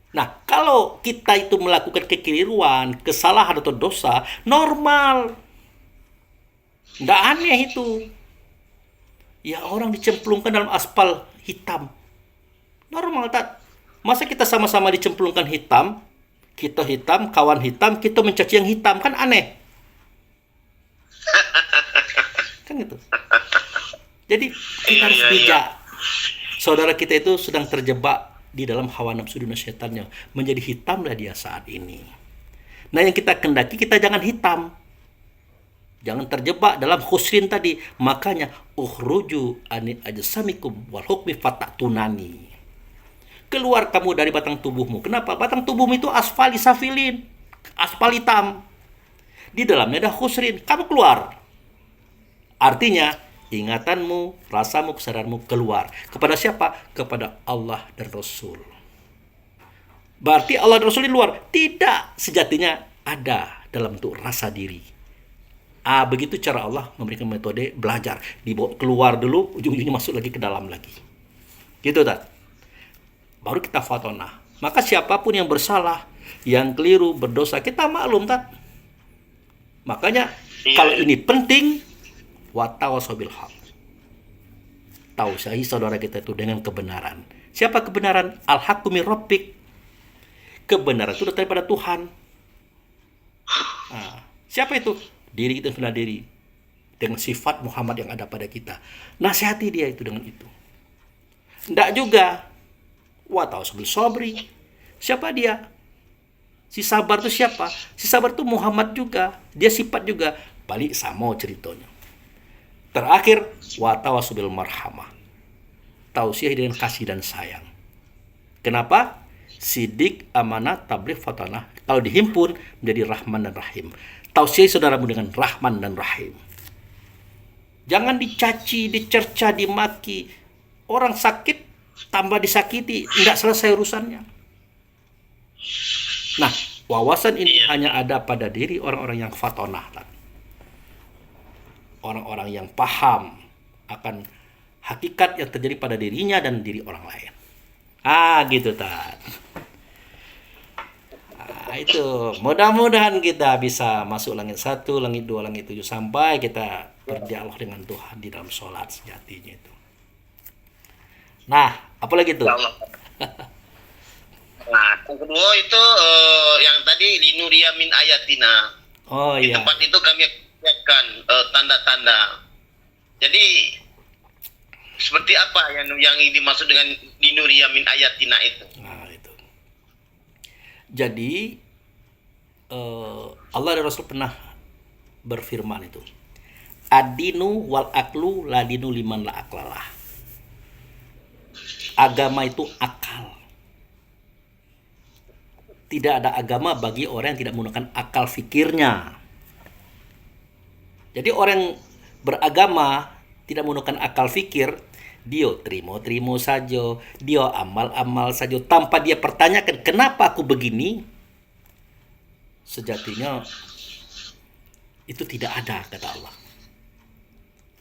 Nah, kalau kita itu melakukan kekeliruan, kesalahan atau dosa, normal. Nggak aneh itu. Ya orang dicemplungkan dalam aspal hitam. Normal tak? Masa kita sama-sama dicemplungkan hitam, kita hitam, kawan hitam, kita mencaci yang hitam, kan aneh. Kan gitu. Jadi kita harus bijak. Saudara kita itu sedang terjebak di dalam hawa nafsu dunia setannya. Menjadi hitamlah dia saat ini. Nah yang kita kendaki, kita jangan hitam. Jangan terjebak dalam khusrin tadi. Makanya ukhruju ani ajsamikum wal hukmi fatatunani. Keluar kamu dari batang tubuhmu. Kenapa? Batang tubuhmu itu asfali safilin, aspal hitam. Di dalamnya ada khusrin. Kamu keluar. Artinya ingatanmu, rasamu, kesadaranmu keluar. Kepada siapa? Kepada Allah dan Rasul. Berarti Allah dan Rasul di luar? Tidak. Sejatinya ada dalam bentuk rasa diri. Begitu cara Allah memberikan metode belajar. Dibawa keluar dulu, ujung-ujungnya masuk lagi ke dalam lagi. Gitu tak? Baru kita fatonah. Maka siapapun yang bersalah, yang keliru, berdosa, kita maklum tak? Makanya kalau ini penting, watawasobil haq. Tausiahi saudara kita itu dengan kebenaran. Siapa kebenaran? Al-haqqu min rabbik. Kebenaran itu datang daripada Tuhan. Siapa itu? Diri kita sendiri. Dengan sifat Muhammad yang ada pada kita. Nasihati dia itu dengan itu. Tidak juga. Watawasobil sobri. Siapa dia? Si sabar itu siapa? Si sabar itu Muhammad juga. Dia sifat juga. Balik sama ceritanya. Terakhir, watawasubil marhamah. Tausiah dengan kasih dan sayang. Kenapa? Sidik, amanah, tabligh, fatanah. Kalau dihimpun menjadi Rahman dan Rahim. Tausiah saudaramu dengan Rahman dan Rahim. Jangan dicaci, dicerca, dimaki. Orang sakit tambah disakiti, tidak selesai urusannya. Nah, wawasan ini hanya ada pada diri orang-orang yang fatonah. Orang-orang yang paham akan hakikat yang terjadi pada dirinya dan diri orang lain. Gitu Tad. Itu mudah-mudahan kita bisa masuk langit 1, langit 2, langit 7 sampai kita berdialog dengan Tuhan di dalam sholat sejatinya itu. Nah, apalagi itu? Nah, yang kedua itu yang tadi linuria min ayatina. Di tempat itu kami siapkan tanda-tanda. Jadi seperti apa yang dimaksud dengan linuria min ayatina itu? Nah, itu. Jadi Allah dan Rasul pernah berfirman itu. Ad-dinu wal aklu la dinu liman la aklalah. Agama itu akal. Tidak ada agama bagi orang yang tidak menggunakan akal fikirnya. Jadi orang yang beragama tidak menggunakan akal fikir, dia terima saja, dia amal saja tanpa dia pertanyakan kenapa aku begini. Sejatinya itu tidak ada kata Allah.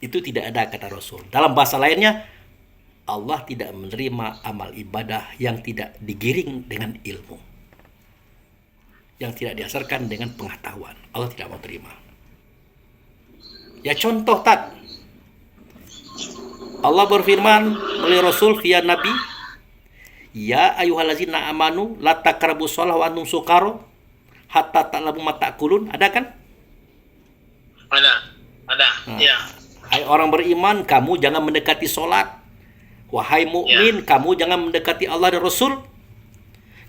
Itu tidak ada kata Rasul. Dalam bahasa lainnya, Allah tidak menerima amal ibadah yang tidak digiring dengan ilmu. Yang tidak didasarkan dengan pengetahuan. Allah tidak mau terima. Ya contoh Tad. Allah berfirman melalui Rasul via Nabi. Ya ayyuhallazina amanu la taqrabus shalah wa antum sukara hatta ta'lamu ma ta'kulun. Ada kan? Ada. Ya. Hai orang beriman, kamu jangan mendekati sholat. Wahai mukmin, kamu jangan mendekati Allah dan Rasul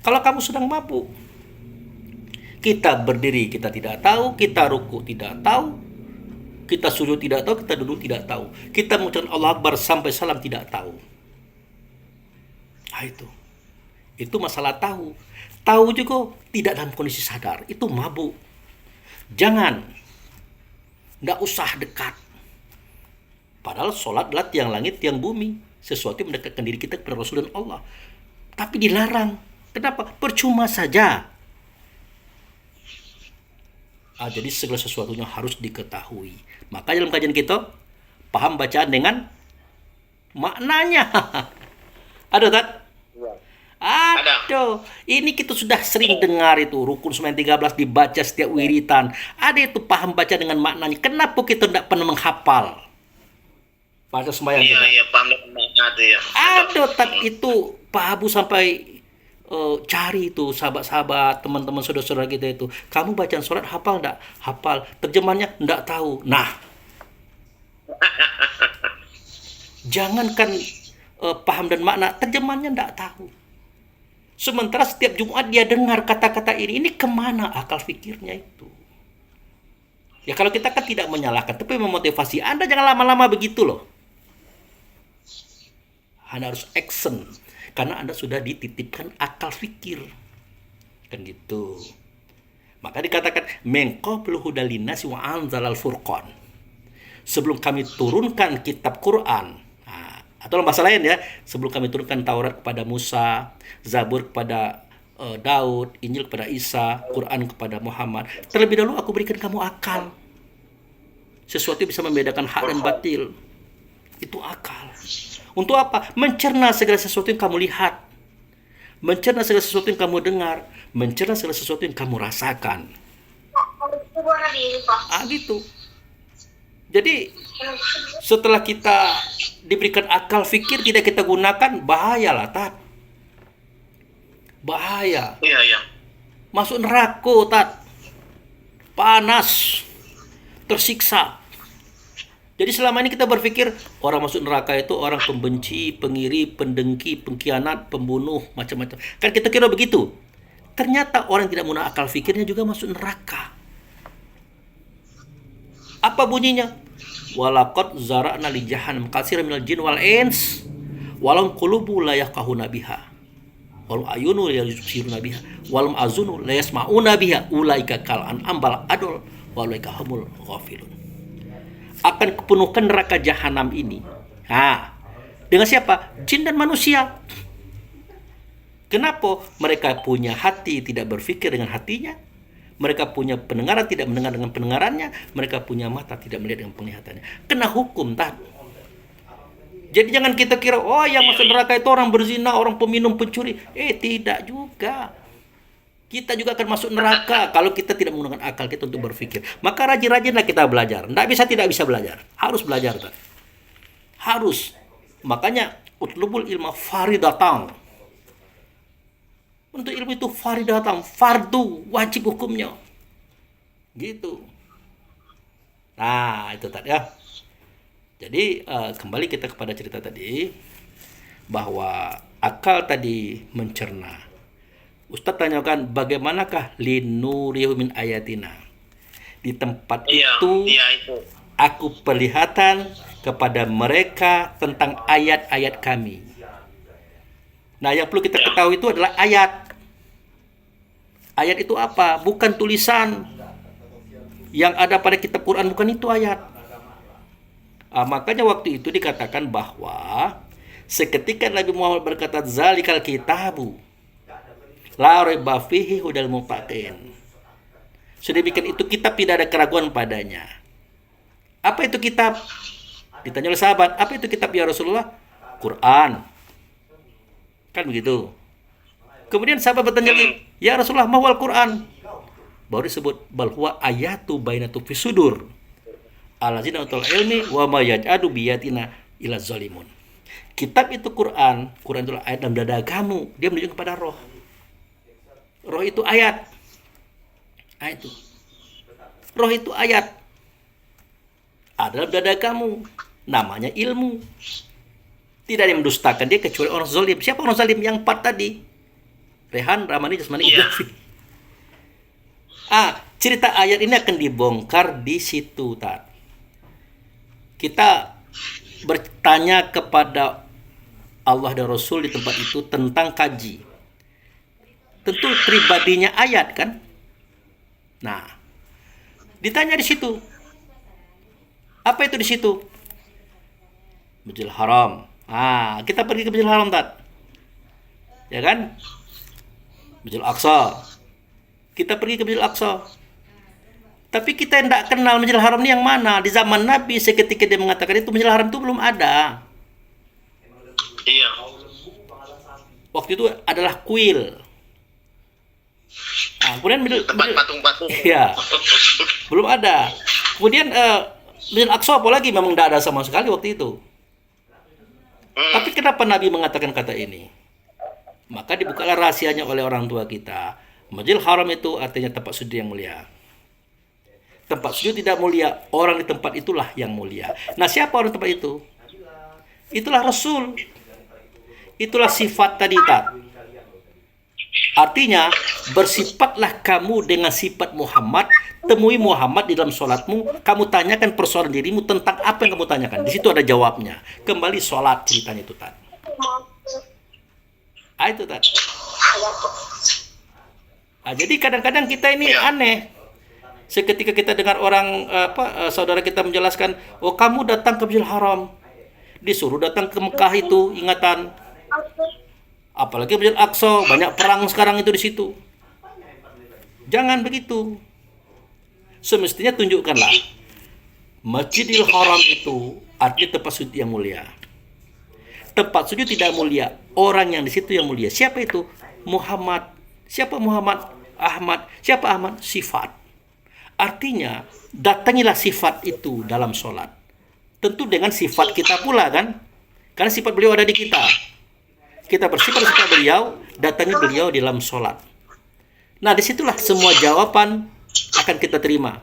kalau kamu sedang mabuk. Kita berdiri kita tidak tahu, kita ruku tidak tahu, kita sujud tidak tahu, kita duduk tidak tahu, kita mengucapkan Allah Akbar sampai salam tidak tahu. Itu masalah tahu. Tahu juga tidak dalam kondisi sadar, itu mabuk. Jangan, nggak usah dekat. Padahal sholat adalah tiang langit, tiang bumi. Sesuatu yang mendekatkan diri kita kepada Rasul dan Allah. Tapi dilarang. Kenapa? Percuma saja. Jadi segala sesuatunya harus diketahui. Maka dalam kajian kita, paham bacaan dengan maknanya. Ada tak? Ada. Aduh, ini kita sudah sering dengar itu rukun sembahyang 13 dibaca setiap wiritan. Ada itu paham baca dengan maknanya. Kenapa kita tidak pernah menghafal baca sembahyang Iya, kita? iya, paham dengan makna itu ya. Aduh, itu Pak Abu sampai cari itu sahabat-sahabat, teman-teman saudara-saudara kita itu. Kamu bacaan surat hafal enggak? Hafal. Terjemahannya enggak tahu. Nah, jangankan paham dan makna, terjemahannya enggak tahu. Sementara setiap Jumat dia dengar kata-kata ini kemana akal fikirnya itu? Ya kalau kita kan tidak menyalahkan, tapi memotivasi. Anda jangan lama-lama begitu loh. Anda harus action, karena Anda sudah dititipkan akal fikir. Kan gitu. Maka dikatakan, Mengqablu hudal linnasi wa anzalal furqan. Sebelum kami turunkan kitab Quran, atau bahasa lain ya, sebelum kami turunkan Taurat kepada Musa, Zabur kepada Daud, Injil kepada Isa, Quran kepada Muhammad, terlebih dahulu aku berikan kamu akal. Sesuatu yang bisa membedakan hak dan batil. Itu akal. Untuk apa? Mencerna segala sesuatu yang kamu lihat, mencerna segala sesuatu yang kamu dengar, mencerna segala sesuatu yang kamu rasakan. Gitu. Jadi setelah kita diberikan akal fikir tidak kita gunakan, bahayalah Tat. Bahaya. Iya, iya. Masuk neraka Tat. Panas. Tersiksa. Jadi selama ini kita berpikir orang masuk neraka itu orang pembenci, pengiri, pendengki, pengkhianat, pembunuh, macam-macam. Kan kita kira begitu. Ternyata orang yang tidak menggunakan akal fikirnya juga masuk neraka. Apa bunyinya? Walaqad zara'na li jahannam katsiran minal jin wal ins walahum qulubu la yafqahuna biha walahum ayunu la yubsiruna biha walahum azunu la yasma'una biha ulaika kal an'am bal adul wa ulaika humul ghafilun. Akan kepenuhkan neraka jahanam ini. Dengan siapa? Jin dan manusia. Kenapa? Mereka punya hati tidak berpikir dengan hatinya. Mereka punya pendengaran tidak mendengar dengan pendengarannya. Mereka punya mata tidak melihat dengan penglihatannya. Kena hukum, Tat. Jadi jangan kita kira, oh yang masuk neraka itu orang berzina, orang peminum, pencuri. Tidak juga. Kita juga akan masuk neraka kalau kita tidak menggunakan akal kita untuk berpikir. Maka rajin-rajinlah kita belajar. Tidak bisa belajar. Harus belajar, Tat. Harus. Makanya, utlubul ilma faridatan. Untuk ilmu itu faridatang, fardu, wajib hukumnya. Gitu. Nah, itu tadi ya. Jadi kembali kita kepada cerita tadi bahwa akal tadi mencerna. Ustaz tanyakan bagaimanakah linurihu min ayatina. Di tempat itu aku perlihatkan kepada mereka tentang ayat-ayat kami. Nah, yang perlu kita ketahui itu adalah ayat. Ayat itu apa? Bukan tulisan. Yang ada pada kitab Quran bukan itu ayat. Makanya waktu itu dikatakan bahwa seketika Nabi Muhammad berkata zalikal kitabu la raiba fihi hudal muttaqin. Sedemikian itu kitab tidak ada keraguan padanya. Apa itu kitab? Ditanya oleh sahabat, apa itu kitab ya Rasulullah? Quran. Kan begitu. Kemudian sahabat bertanya lagi, ya Rasulullah, mahwal Quran? Baru disebut bal huwa ayatu bainatu fi sudur. Allazina utul ilmi wa ma yaj'adu biyatina ila zalimun. Kitab itu Quran, Quran itu ayat dalam dada kamu. Dia menunjuk kepada roh. Roh itu ayat. Itu. Roh itu ayat. Ada dalam dada kamu. Namanya ilmu. Tidak ada yang mendustakan dia kecuali orang zalim. Siapa orang zalim? Yang 4 tadi. Rehan, Ramani, Jasmani, Ibrafi. Cerita ayat ini akan dibongkar di situ, Tat. Kita bertanya kepada Allah dan Rasul di tempat itu tentang kaji. Tentu pribadinya ayat kan? Nah, ditanya di situ. Apa itu di situ? Masjidil Haram. Kita pergi ke Masjidil Haram, Tat. Ya kan? Masjidil Aqsa. Kita pergi ke Masjidil Aqsa. Tapi kita tidak kenal Masjidil Haram ini yang mana. Di zaman Nabi seketika dia mengatakan itu Masjidil Haram itu belum ada. Iya. waktu itu adalah kuil. Kemudian tempat patung-patung. ya, belum ada. Kemudian Masjid Al-Aqsa apalagi memang tidak ada sama sekali waktu itu. Tapi kenapa Nabi mengatakan kata ini? Maka dibukalah rahasianya oleh orang tua kita. Masjidil Haram itu artinya tempat sujud yang mulia. Tempat sujud tidak mulia, orang di tempat itulah yang mulia. Nah, siapa orang di tempat itu? Itulah Rasul. Itulah sifat tadi, Tat. Artinya, bersifatlah kamu dengan sifat Muhammad. Temui Muhammad di dalam sholatmu. Kamu tanyakan persoalan dirimu tentang apa yang kamu tanyakan. Di situ ada jawabnya. Kembali sholat ceritanya itu, Tat. Itu, Tat. Jadi kadang-kadang kita ini aneh. Seketika kita dengar orang saudara kita menjelaskan, oh kamu datang ke Masjidil Haram, disuruh datang ke Mekah itu ingatan. Apalagi Masjid Al-Aqsa, banyak perang sekarang itu di situ. Jangan begitu. Semestinya tunjukkanlah Masjidil Haram itu artinya tempat sujud yang mulia. Tempat sujud tidak mulia, orang yang di situ yang mulia. Siapa itu? Muhammad. Siapa Muhammad? Ahmad. Siapa Ahmad? Sifat. Artinya, datangilah sifat itu dalam sholat. Tentu dengan sifat kita pula kan? Karena sifat beliau ada di kita. Kita bersifat beliau, datangi beliau di dalam sholat. Nah, disitulah semua jawaban akan kita terima.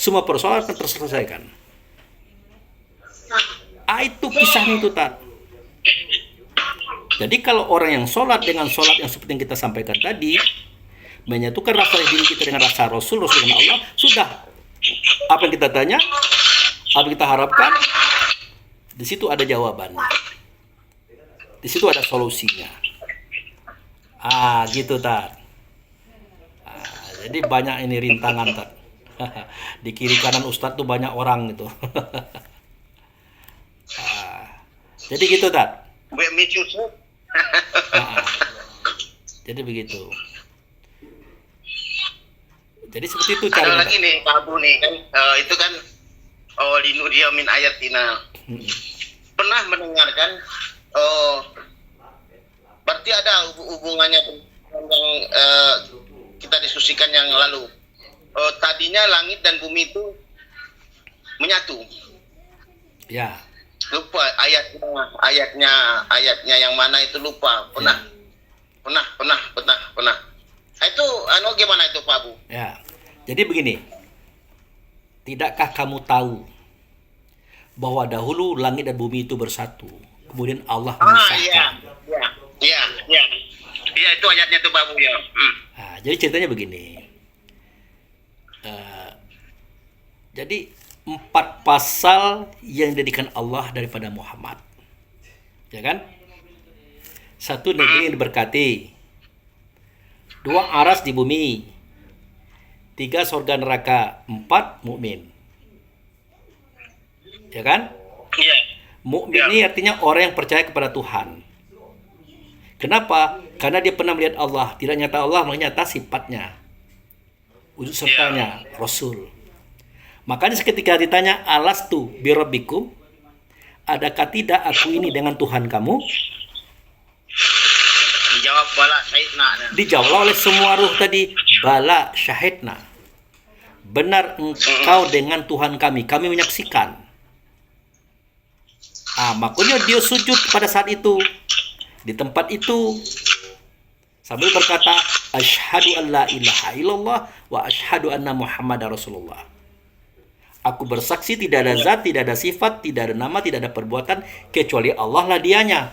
Semua persoalan akan terselesaikan. Itu kisahnya itu, Tat. Jadi kalau orang yang sholat dengan sholat yang seperti yang kita sampaikan tadi, menyatukan rasa diri kita dengan rasa Rasul dengan Allah, sudah. Apa yang kita tanya, apa yang kita harapkan, di situ ada jawabannya. Di situ ada solusinya. Gitu, Tat. Jadi banyak ini rintangan, Tat. Di kiri kanan Ustadz tuh banyak orang gitu. Jadi gitu, Tat. Jadi begitu. Jadi seperti itu cara. Ada lagi nih Pak Abu nih kan, itu kan linu dia min ayatina. Pernah mendengarkan? Berarti ada hubungannya yang kita diskusikan yang lalu. Tadinya langit dan bumi itu menyatu. Ya. Lupa ayatnya yang mana itu lupa. Pernah. Itu gimana itu Pak Abu? Ya. Jadi begini. Tidakkah kamu tahu bahwa dahulu langit dan bumi itu bersatu, kemudian Allah memisahkan. Iya, itu ayatnya tuh Pak Abu ya. Jadi ceritanya begini. Jadi 4 pasal yang dijadikan Allah daripada Muhammad. Ya kan? 1, negeri yang diberkati. 2, aras di bumi. 3, surga neraka. 4, mukmin. Ya kan? Iya. Mukmin ini artinya orang yang percaya kepada Tuhan. Kenapa? Karena dia pernah melihat Allah. Tidak nyata Allah, menyata sifatnya. Wujud sertanya, Rasul. Makanya seketika ditanya, alastu birabbikum, adakah tidak aku ini dengan Tuhan kamu? Dijawab bala syahidna. Dijawab oleh semua ruh tadi, bala syahidna. Benar engkau dengan Tuhan kami menyaksikan. Makanya dia sujud pada saat itu, di tempat itu, sambil berkata, asyhadu an la ilaha illallah wa asyhadu anna Muhammadar Rasulullah. Aku bersaksi tidak ada zat, tidak ada sifat, tidak ada nama, tidak ada perbuatan kecuali Allah lah dianya.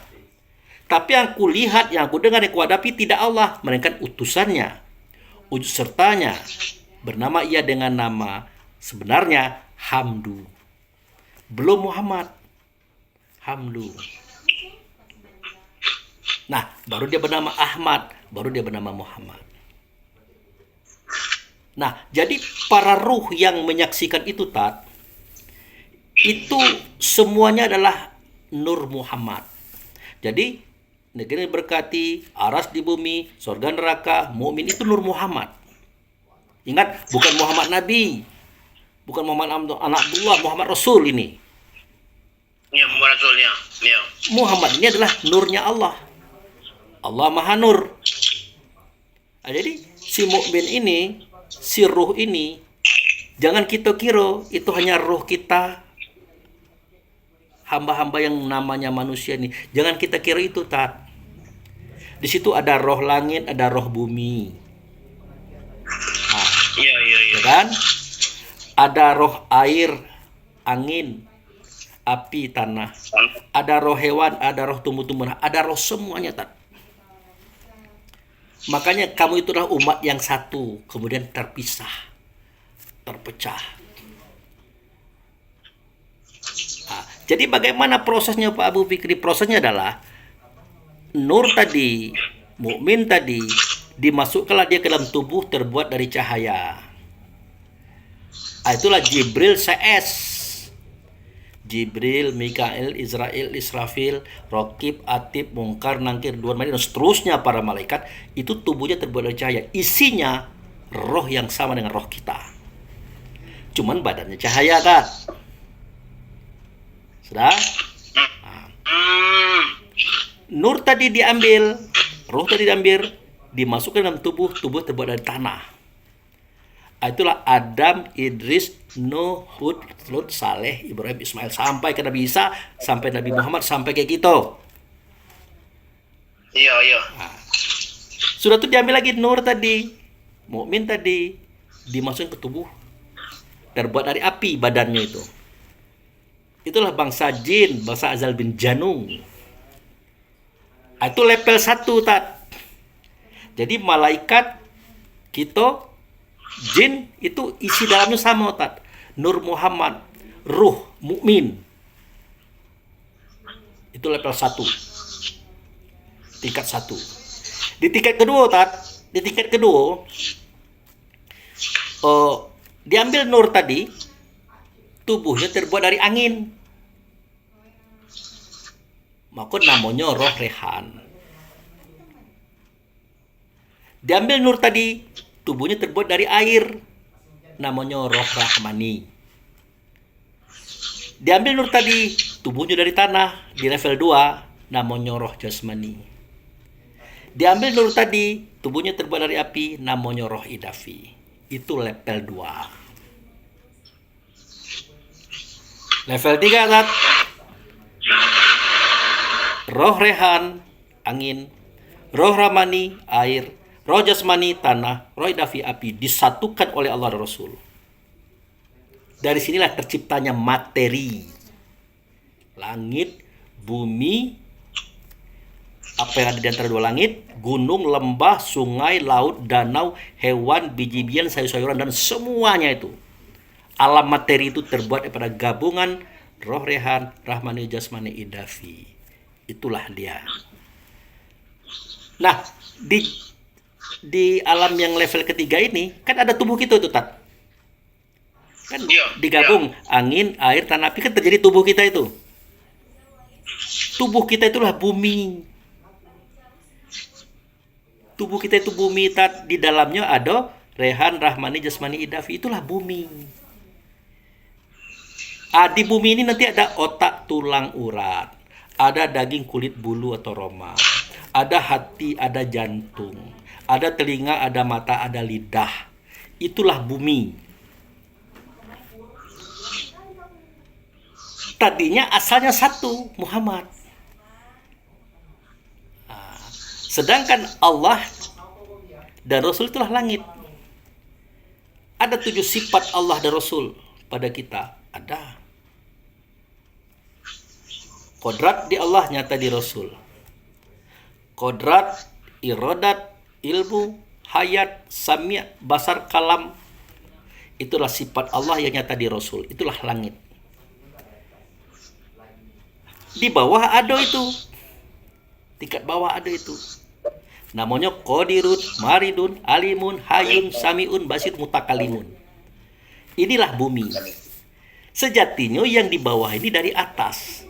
Tapi yang ku lihat, yang ku dengar, yang ku hadapi tidak Allah, melainkan utusannya, wujud sertanya, bernama ia dengan nama sebenarnya Hamdu. Belum Muhammad. Hamdu. Nah, baru dia bernama Ahmad, baru dia bernama Muhammad. Nah, jadi para ruh yang menyaksikan itu, Tat, itu semuanya adalah Nur Muhammad. Jadi, negeri berkati, aras di bumi, surga neraka, mukmin itu Nur Muhammad. Ingat, bukan Muhammad Nabi, bukan Muhammad anak Abdullah, Muhammad Rasul ini. Ya, Muhammad Rasulnya. Ya. Muhammad ini adalah nurnya Allah. Allah Maha Nur. Nah, jadi si mukmin ini, si ruh ini, jangan kita kira itu hanya ruh kita, hamba-hamba yang namanya manusia ini. Jangan kita kira itu, Tat. Di situ ada roh langit, ada roh bumi. Nah, Iya, iya, iya. ya kan? Ada roh air, angin, api, tanah. Ada roh hewan, ada roh tumbuh-tumbuhan, ada roh semuanya, Tat. Makanya kamu itulah umat yang satu, kemudian terpisah, terpecah. Nah, jadi bagaimana prosesnya Pak Abu Fikri? Prosesnya adalah nur tadi, mukmin tadi, dimasukkanlah dia ke dalam tubuh terbuat dari cahaya. Itulah Jibril CS. Jibril, Mikail, Israel, Israfil, Rokib, Atib, Mungkar, Nangkir, Duan, Madi, dan seterusnya para malaikat. Itu tubuhnya terbuat dari cahaya. Isinya roh yang sama dengan roh kita. Cuman badannya cahaya, kan? Sudah? Nur tadi diambil, roh tadi diambil, dimasukkan dalam tubuh terbuat dari tanah. Itulah Adam, Idris, Nuh, Hud, Lut, Saleh, Ibrahim, Ismail, sampai ke Nabi Isa, sampai Nabi Muhammad, sampai kayak gitu. Iya, iya. Sudah tuh diambil lagi nur tadi, mukmin tadi, dimasukin ke tubuh, terbuat dari api badannya itu. Itulah bangsa jin, bangsa Azal bin Janung. Itu level 1, Tat. Jadi malaikat, kita, jin itu isi dalamnya sama, Tat. Nur Muhammad, ruh mukmin. Itu level 1. Tingkat 1. Di tingkat kedua, Tat, di tingkat kedua diambil nur tadi, tubuhnya terbuat dari angin. Maka namanya roh rehan. Diambil nur tadi, tubuhnya terbuat dari air, namanya roh rahmani. Diambil nur tadi, tubuhnya dari tanah, di level 2, namanya roh jasmani. Diambil nur tadi, tubuhnya terbuat dari api, namanya roh idafi. Itu level 2. Level 3, Tat. Roh rehan, angin, roh ramani, air, roh jasmani, tanah, roh idafi, api, disatukan oleh Allah dan Rasul. Dari sinilah terciptanya materi. Langit, bumi, apa yang ada di antara dua langit, gunung, lembah, sungai, laut, danau, hewan, biji-bijian, sayur-sayuran, dan semuanya itu. Alam materi itu terbuat daripada gabungan roh rehan, rahmani, jasmani, idafi. Itulah dia. Nah, di alam yang level ketiga ini kan ada tubuh kita itu, Tat. Kan digabung angin, air, tanah, api, kan terjadi tubuh kita itu. Tubuh kita itulah bumi. Tubuh kita itu bumi, Tat. Di dalamnya ada rehan, rahmani, jasmani, idafi. Itulah bumi. Di bumi ini nanti ada otak, tulang, urat. Ada daging, kulit, bulu atau roma. Ada hati, ada jantung. Ada telinga, ada mata, ada lidah. Itulah bumi. Tadinya asalnya satu, Muhammad. Sedangkan Allah dan Rasul itulah langit. Ada 7 sifat Allah dan Rasul pada kita. Ada. Kodrat di Allah nyata di Rasul. Kodrat, iradat, ilmu, hayat, sami', basar, kalam. Itulah sifat Allah yang nyata di Rasul. Itulah langit. Di bawah ada itu. Tingkat bawah ada itu. Namanya Qadirun, Maridun, Alimun, Hayun, Sami'un, Basir, Mutakalimun. Inilah bumi. Sejatinya yang di bawah ini dari atas.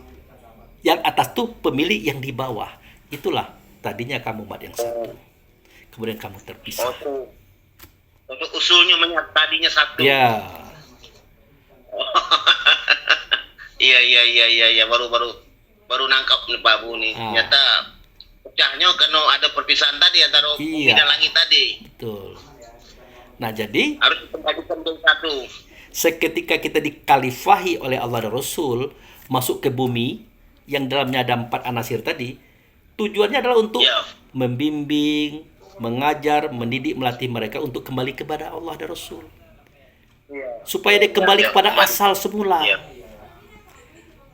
Yang atas tuh pemilik yang di bawah. Itulah tadinya kamu umat yang satu. Kemudian kamu terpisah. Untuk usulnya tadinya satu. Ya. Iya. Baru nangkap nih Pak Bu nih. Ternyata pecahnya karena ada perpisahan tadi antara bumi Iya. dan langit tadi. Betul. Nah, jadi Harus dikembalikan menjadi satu. seketika kita dikalifahi oleh Allah dan Rasul masuk ke bumi yang dalamnya ada 4 anasir tadi, tujuannya adalah untuk Ya. membimbing, mengajar, mendidik, melatih mereka untuk kembali kepada Allah dan Rasul. Supaya dia kembali Ya, kepada kembali. asal semula. Iya.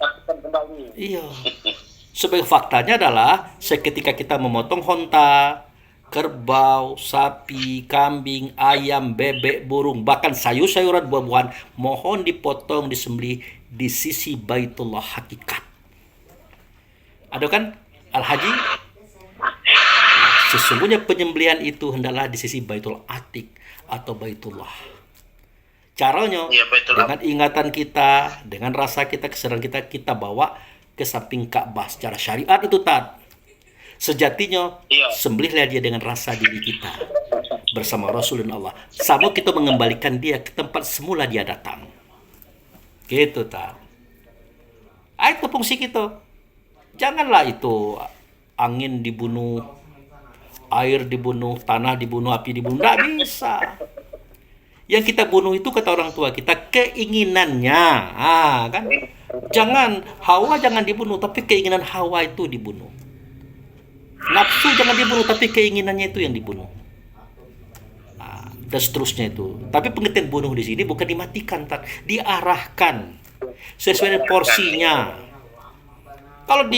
Lakukan kembali. Iya. Sebagai faktanya adalah seketika kita memotong onta, kerbau, sapi, kambing, ayam, bebek, burung, bahkan sayur-sayuran, buah-buahan, mohon dipotong, disembelih di sisi Baitullah hakikat. Ada kan Al-Haji? Sesungguhnya penyembelihan itu hendaklah di sisi Baitul Atik atau Baitullah. Caranya Iya, Baitullah. dengan ingatan kita, dengan rasa kita, kesadaran kita, kita bawa ke samping Ka'bah secara syariat itu tat. Sejatinya Iya. sembelihlah dia dengan rasa diri kita bersama Rasul dan Allah. Sama kita mengembalikan dia ke tempat semula dia datang. Gitu tat. Itu fungsi kita. Janganlah itu angin dibunuh, air dibunuh, tanah dibunuh, api dibunuh. Tidak bisa. Yang kita bunuh itu kata orang tua kita keinginannya. Kan? Jangan dibunuh, tapi keinginan Hawa itu dibunuh. Nafsu jangan dibunuh, tapi keinginannya itu yang dibunuh. Dan seterusnya itu. Tapi pengertian bunuh di sini bukan dimatikan, diarahkan sesuai dengan porsinya. Kalau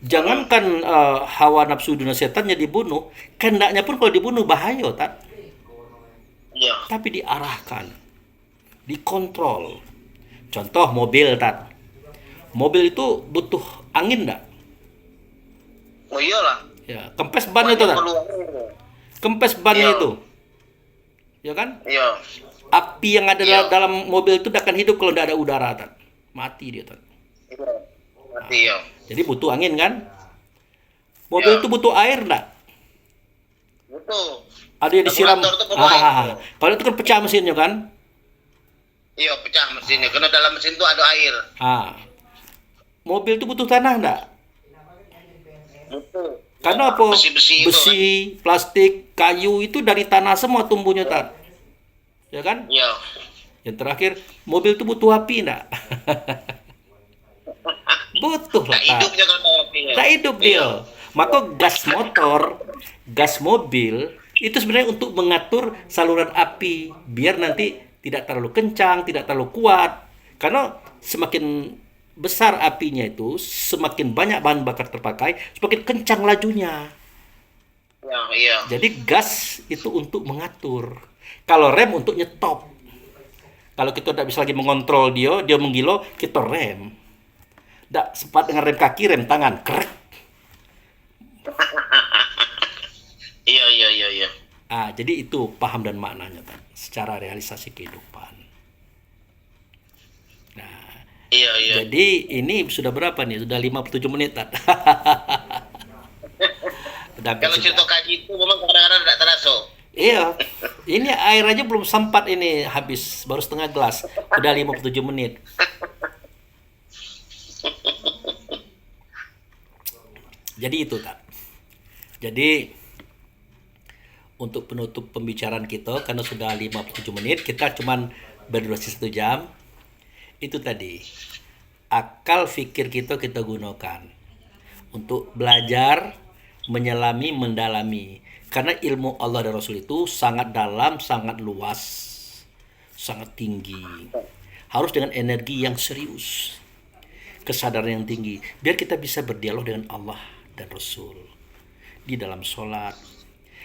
jangankan hawa nafsu dunia setannya dibunuh, kehendaknya pun kalau dibunuh bahaya, tat. Iya. Tapi diarahkan, dikontrol. Contoh mobil, tat. Mobil itu butuh angin enggak? Oh iyalah. Ya, kempes ban itu, tat. Kempes bannya Iya. itu. Ya kan? Iya. Api yang ada Iya. dalam mobil itu tidak akan hidup kalau tidak ada udara, tat. Mati dia, tat. Iya. Mati ya. Jadi butuh angin kan? Mobil Ya. itu butuh air enggak? Betul. Ada yang disiram. Karburator itu perlu air. Kalau itu kan pecah mesinnya kan? Iya, pecah mesinnya. Karena dalam mesin itu ada air. Mobil itu butuh tanah enggak? Betul. Karena apa? Besi-besi itu, Besi, plastik, kayu itu dari tanah semua tumbuhnya, tat. Ya kan? Iya. Yang terakhir, mobil itu butuh api enggak? Butuh lah, Tak Tat. hidupnya kalau ada api. Tak hidup dia. Maka gas motor, gas mobil itu sebenarnya untuk mengatur saluran api biar nanti tidak terlalu kencang, tidak terlalu kuat. Karena semakin besar apinya itu, semakin banyak bahan bakar terpakai, semakin kencang lajunya. Ya, iya. Jadi gas itu untuk mengatur. Kalau rem untuk nyetop. Kalau kita tidak bisa lagi mengontrol dia menggilo, kita rem. Tidak sempat dengan rem kaki, rem tangan, krek. Iya. Jadi itu paham dan maknanya, Tan, secara realisasi kehidupan. Nah, Iya. jadi ini sudah berapa nih? Sudah 57 menit, Tan. Udah hampir Kalau sudah. cerita kaji itu memang kadang-kadang tidak terasa. Iya, ini air aja belum sempat ini habis, baru setengah gelas. Udah 57 menit. Jadi itu, Tan. Jadi untuk penutup pembicaraan kita karena sudah 57 menit, kita cuman berdurasi 1 jam. Itu tadi. Akal fikir kita gunakan untuk belajar, menyelami, mendalami. Karena ilmu Allah dan Rasul itu sangat dalam, sangat luas, sangat tinggi. Harus dengan energi yang serius, kesadaran yang tinggi, biar kita bisa berdialog dengan Allah dan Rasul di dalam sholat.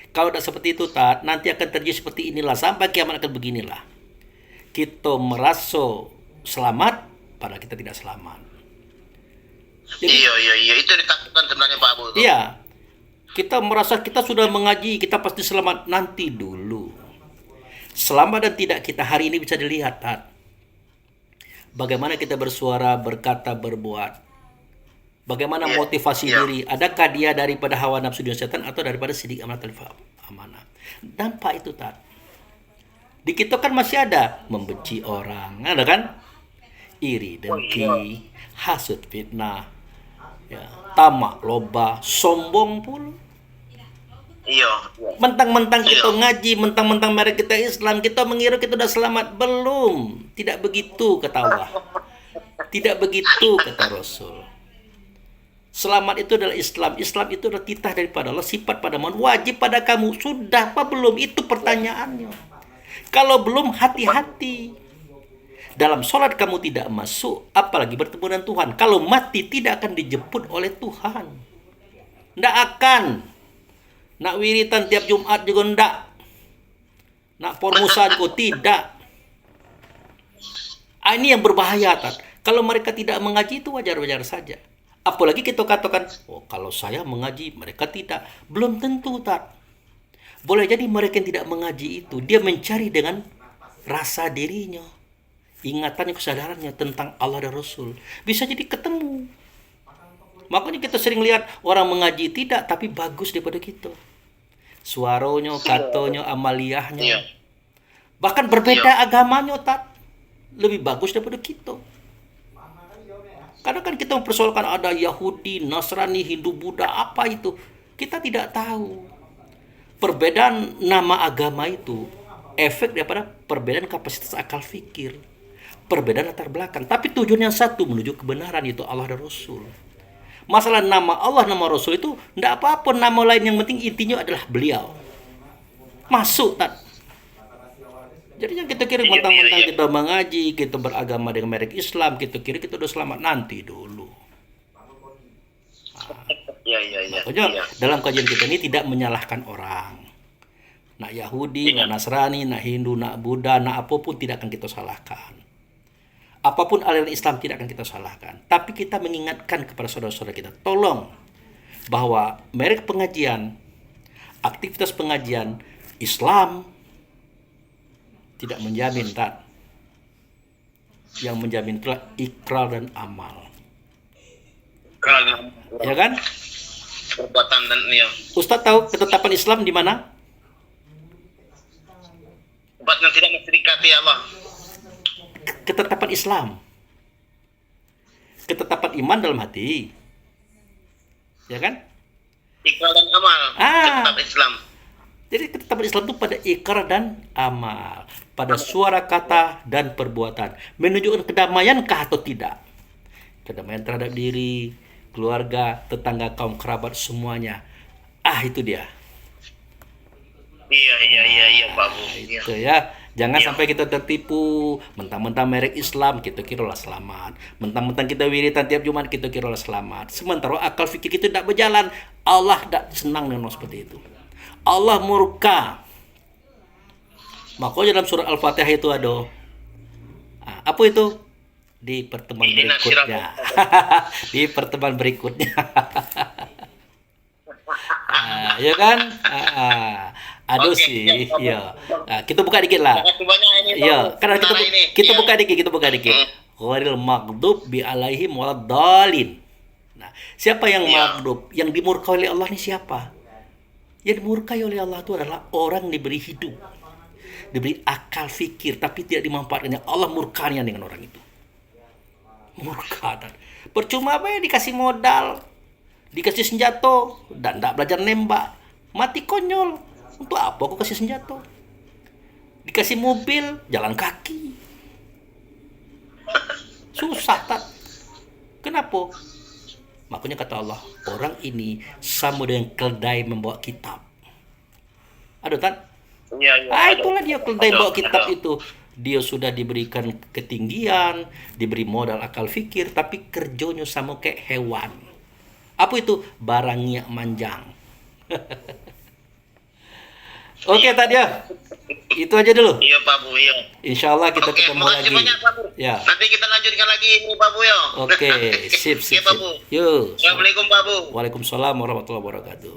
Kalau tidak seperti itu, Tat, nanti akan terjadi seperti inilah, sampai kiamat akan beginilah. Kita merasa selamat, padahal kita tidak selamat. Jadi, Iya. Itu ditakutkan sebenarnya Pak Abu. iya, kita merasa kita sudah mengaji, kita pasti selamat. Nanti dulu. Selamat dan tidak kita hari ini bisa dilihat, Tat. Bagaimana kita bersuara, berkata, berbuat. Bagaimana motivasi diri. Adakah dia daripada hawa nafsu dunia setan atau daripada sidik amanah amanah. Dampak itu, Tat. Di kita kan masih ada membenci orang. Ada kan? Iri, dengki, hasut, fitnah. Ya, tamak, loba, sombong pula. Iya. Mentang-mentang Iya. kita ngaji, mentang-mentang mereka kita Islam, kita mengira kita udah selamat. Belum. Tidak begitu kata Allah. Tidak begitu kata Rasul. Selamat itu adalah Islam. Islam itu adalah titah daripada Allah, sifat pada manusia. Wajib pada kamu. Sudah apa belum? Itu pertanyaannya. Kalau belum, hati-hati. Dalam sholat kamu tidak masuk, apalagi bertemu dengan Tuhan. Kalau mati tidak akan dijemput oleh Tuhan. Tidak akan. Nak wiritan tiap Jumat juga tidak. Nak formusa juga tidak. Ini yang berbahaya, Tat. Kalau mereka tidak mengaji itu wajar-wajar saja. Apalagi kita katakan, oh kalau saya mengaji, mereka tidak. Belum tentu, Tat. Boleh jadi mereka yang tidak mengaji itu, dia mencari dengan rasa dirinya. Ingatannya, kesadarannya tentang Allah dan Rasul. Bisa jadi ketemu. Makanya kita sering lihat orang mengaji tidak, tapi bagus daripada kita. Suaranya, katonya, amaliyahnya. Iya. Bahkan berbeda agamanya, Tat. Lebih bagus daripada kita. Karena kan kita mempersoalkan ada Yahudi, Nasrani, Hindu, Buddha, apa itu. Kita tidak tahu. Perbedaan nama agama itu efek daripada perbedaan kapasitas akal fikir. Perbedaan latar belakang. Tapi tujuan yang satu menuju kebenaran, itu Allah dan Rasul. Masalah nama Allah, nama Rasul itu tidak apa-apa nama lain, yang penting intinya adalah beliau. Masuk, Tat. Jadi yang kita kira mentang-mentang kita mengaji, kita beragama dengan merek Islam, kita kira kita udah selamat. Nanti dulu. Iya. Makanya dalam kajian kita ini tidak menyalahkan orang. Nak Yahudi, nak Nasrani, nak Hindu, nak Buddha, nak apapun tidak akan kita salahkan. Apapun aliran Islam tidak akan kita salahkan. Tapi kita mengingatkan kepada saudara-saudara kita, tolong bahwa merek pengajian, aktivitas pengajian Islam tidak menjamin, Tat. Yang menjamin itulah ikrar dan amal. Ya kan? Perbuatan dan Ustaz tahu ketetapan Islam di mana? obat yang tidak menserikati Allah. Ketetapan Islam. Ketetapan iman dalam hati. Ya kan? Ikrar dan amal. Tetap Islam. Jadi ketetapan Islam itu pada ikrar dan amal. Pada suara kata dan perbuatan. Menunjukkan kedamaiankah atau tidak? Kedamaian terhadap diri, keluarga, tetangga, kaum kerabat, semuanya. Itu dia. Iya, Pak Bu. Itu ya. Jangan sampai kita tertipu. Mentang-mentang merek Islam, kita kiralah selamat. Mentang-mentang kita wiritan tiap Jumat, kita kiralah selamat. Sementara akal fikir kita tidak berjalan. Allah tidak senang dengan seperti itu. Allah murka. Makanya dalam surah Al-Fatihah itu ada. Apa itu? Di pertemuan berikutnya. Di pertemuan berikutnya. Ya kan? Aduh sih, ya. Kita buka dikit lah. Ya, karena kita buka dikit. Ghairil maghdub bi alaihim waladdallin. Nah, siapa yang maghdub? Yang dimurkai oleh Allah ini siapa? Yang dimurkai oleh Allah itu adalah orang diberi hidup, diberi akal fikir, tapi tidak dimanfaatkannya. Allah murkanya dengan orang itu. Murka. Percuma apa ya dikasih modal, dikasih senjata, dan tidak belajar nembak, mati konyol. Untuk apa aku kasih senjata? Dikasih mobil, jalan kaki. Susah, Tat. Kenapa? Makanya kata Allah, orang ini sama dengan keledai membawa kitab. Ada, Tat? Itulah dia keledai membawa kitab itu. Dia sudah diberikan ketinggian, diberi modal akal fikir, tapi kerjanya sama kayak hewan. Apa itu? Barangnya manjang. Oke, Tat ya. Itu aja dulu. Iya, Pak Bu. Iya. Insya Allah kita ketemu lagi. Banyak, Pak Bu. Ya. Nanti kita lanjutkan lagi ini, Pak Bu ya. Oke, sip. Oke, Pak Bu. Yuk. Assalamualaikum, Pak Bu. Waalaikumsalam warahmatullahi wabarakatuh.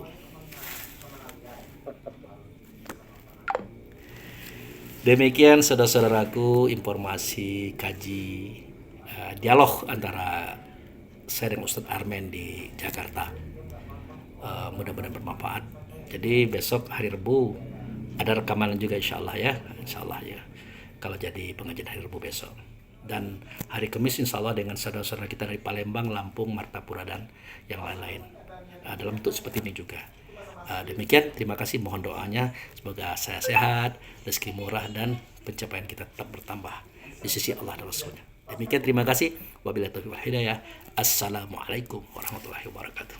Demikian saudara-saudaraku informasi kaji dialog antara saya dengan Ustadz Armen di Jakarta. Mudah-mudahan bermanfaat. Jadi besok hari Rabu ada rekaman juga insya Allah ya. Kalau jadi pengajian hari Rabu besok. Dan hari Kamis insya Allah dengan saudara-saudara kita dari Palembang, Lampung, Martapura, dan yang lain-lain. Dalam bentuk seperti ini juga. Demikian, terima kasih, mohon doanya. Semoga saya sehat, rezeki murah, dan pencapaian kita tetap bertambah di sisi Allah dan Rasulnya. Demikian, terima kasih. Wabillahi taufiq wal hidayah. Assalamualaikum warahmatullahi wabarakatuh.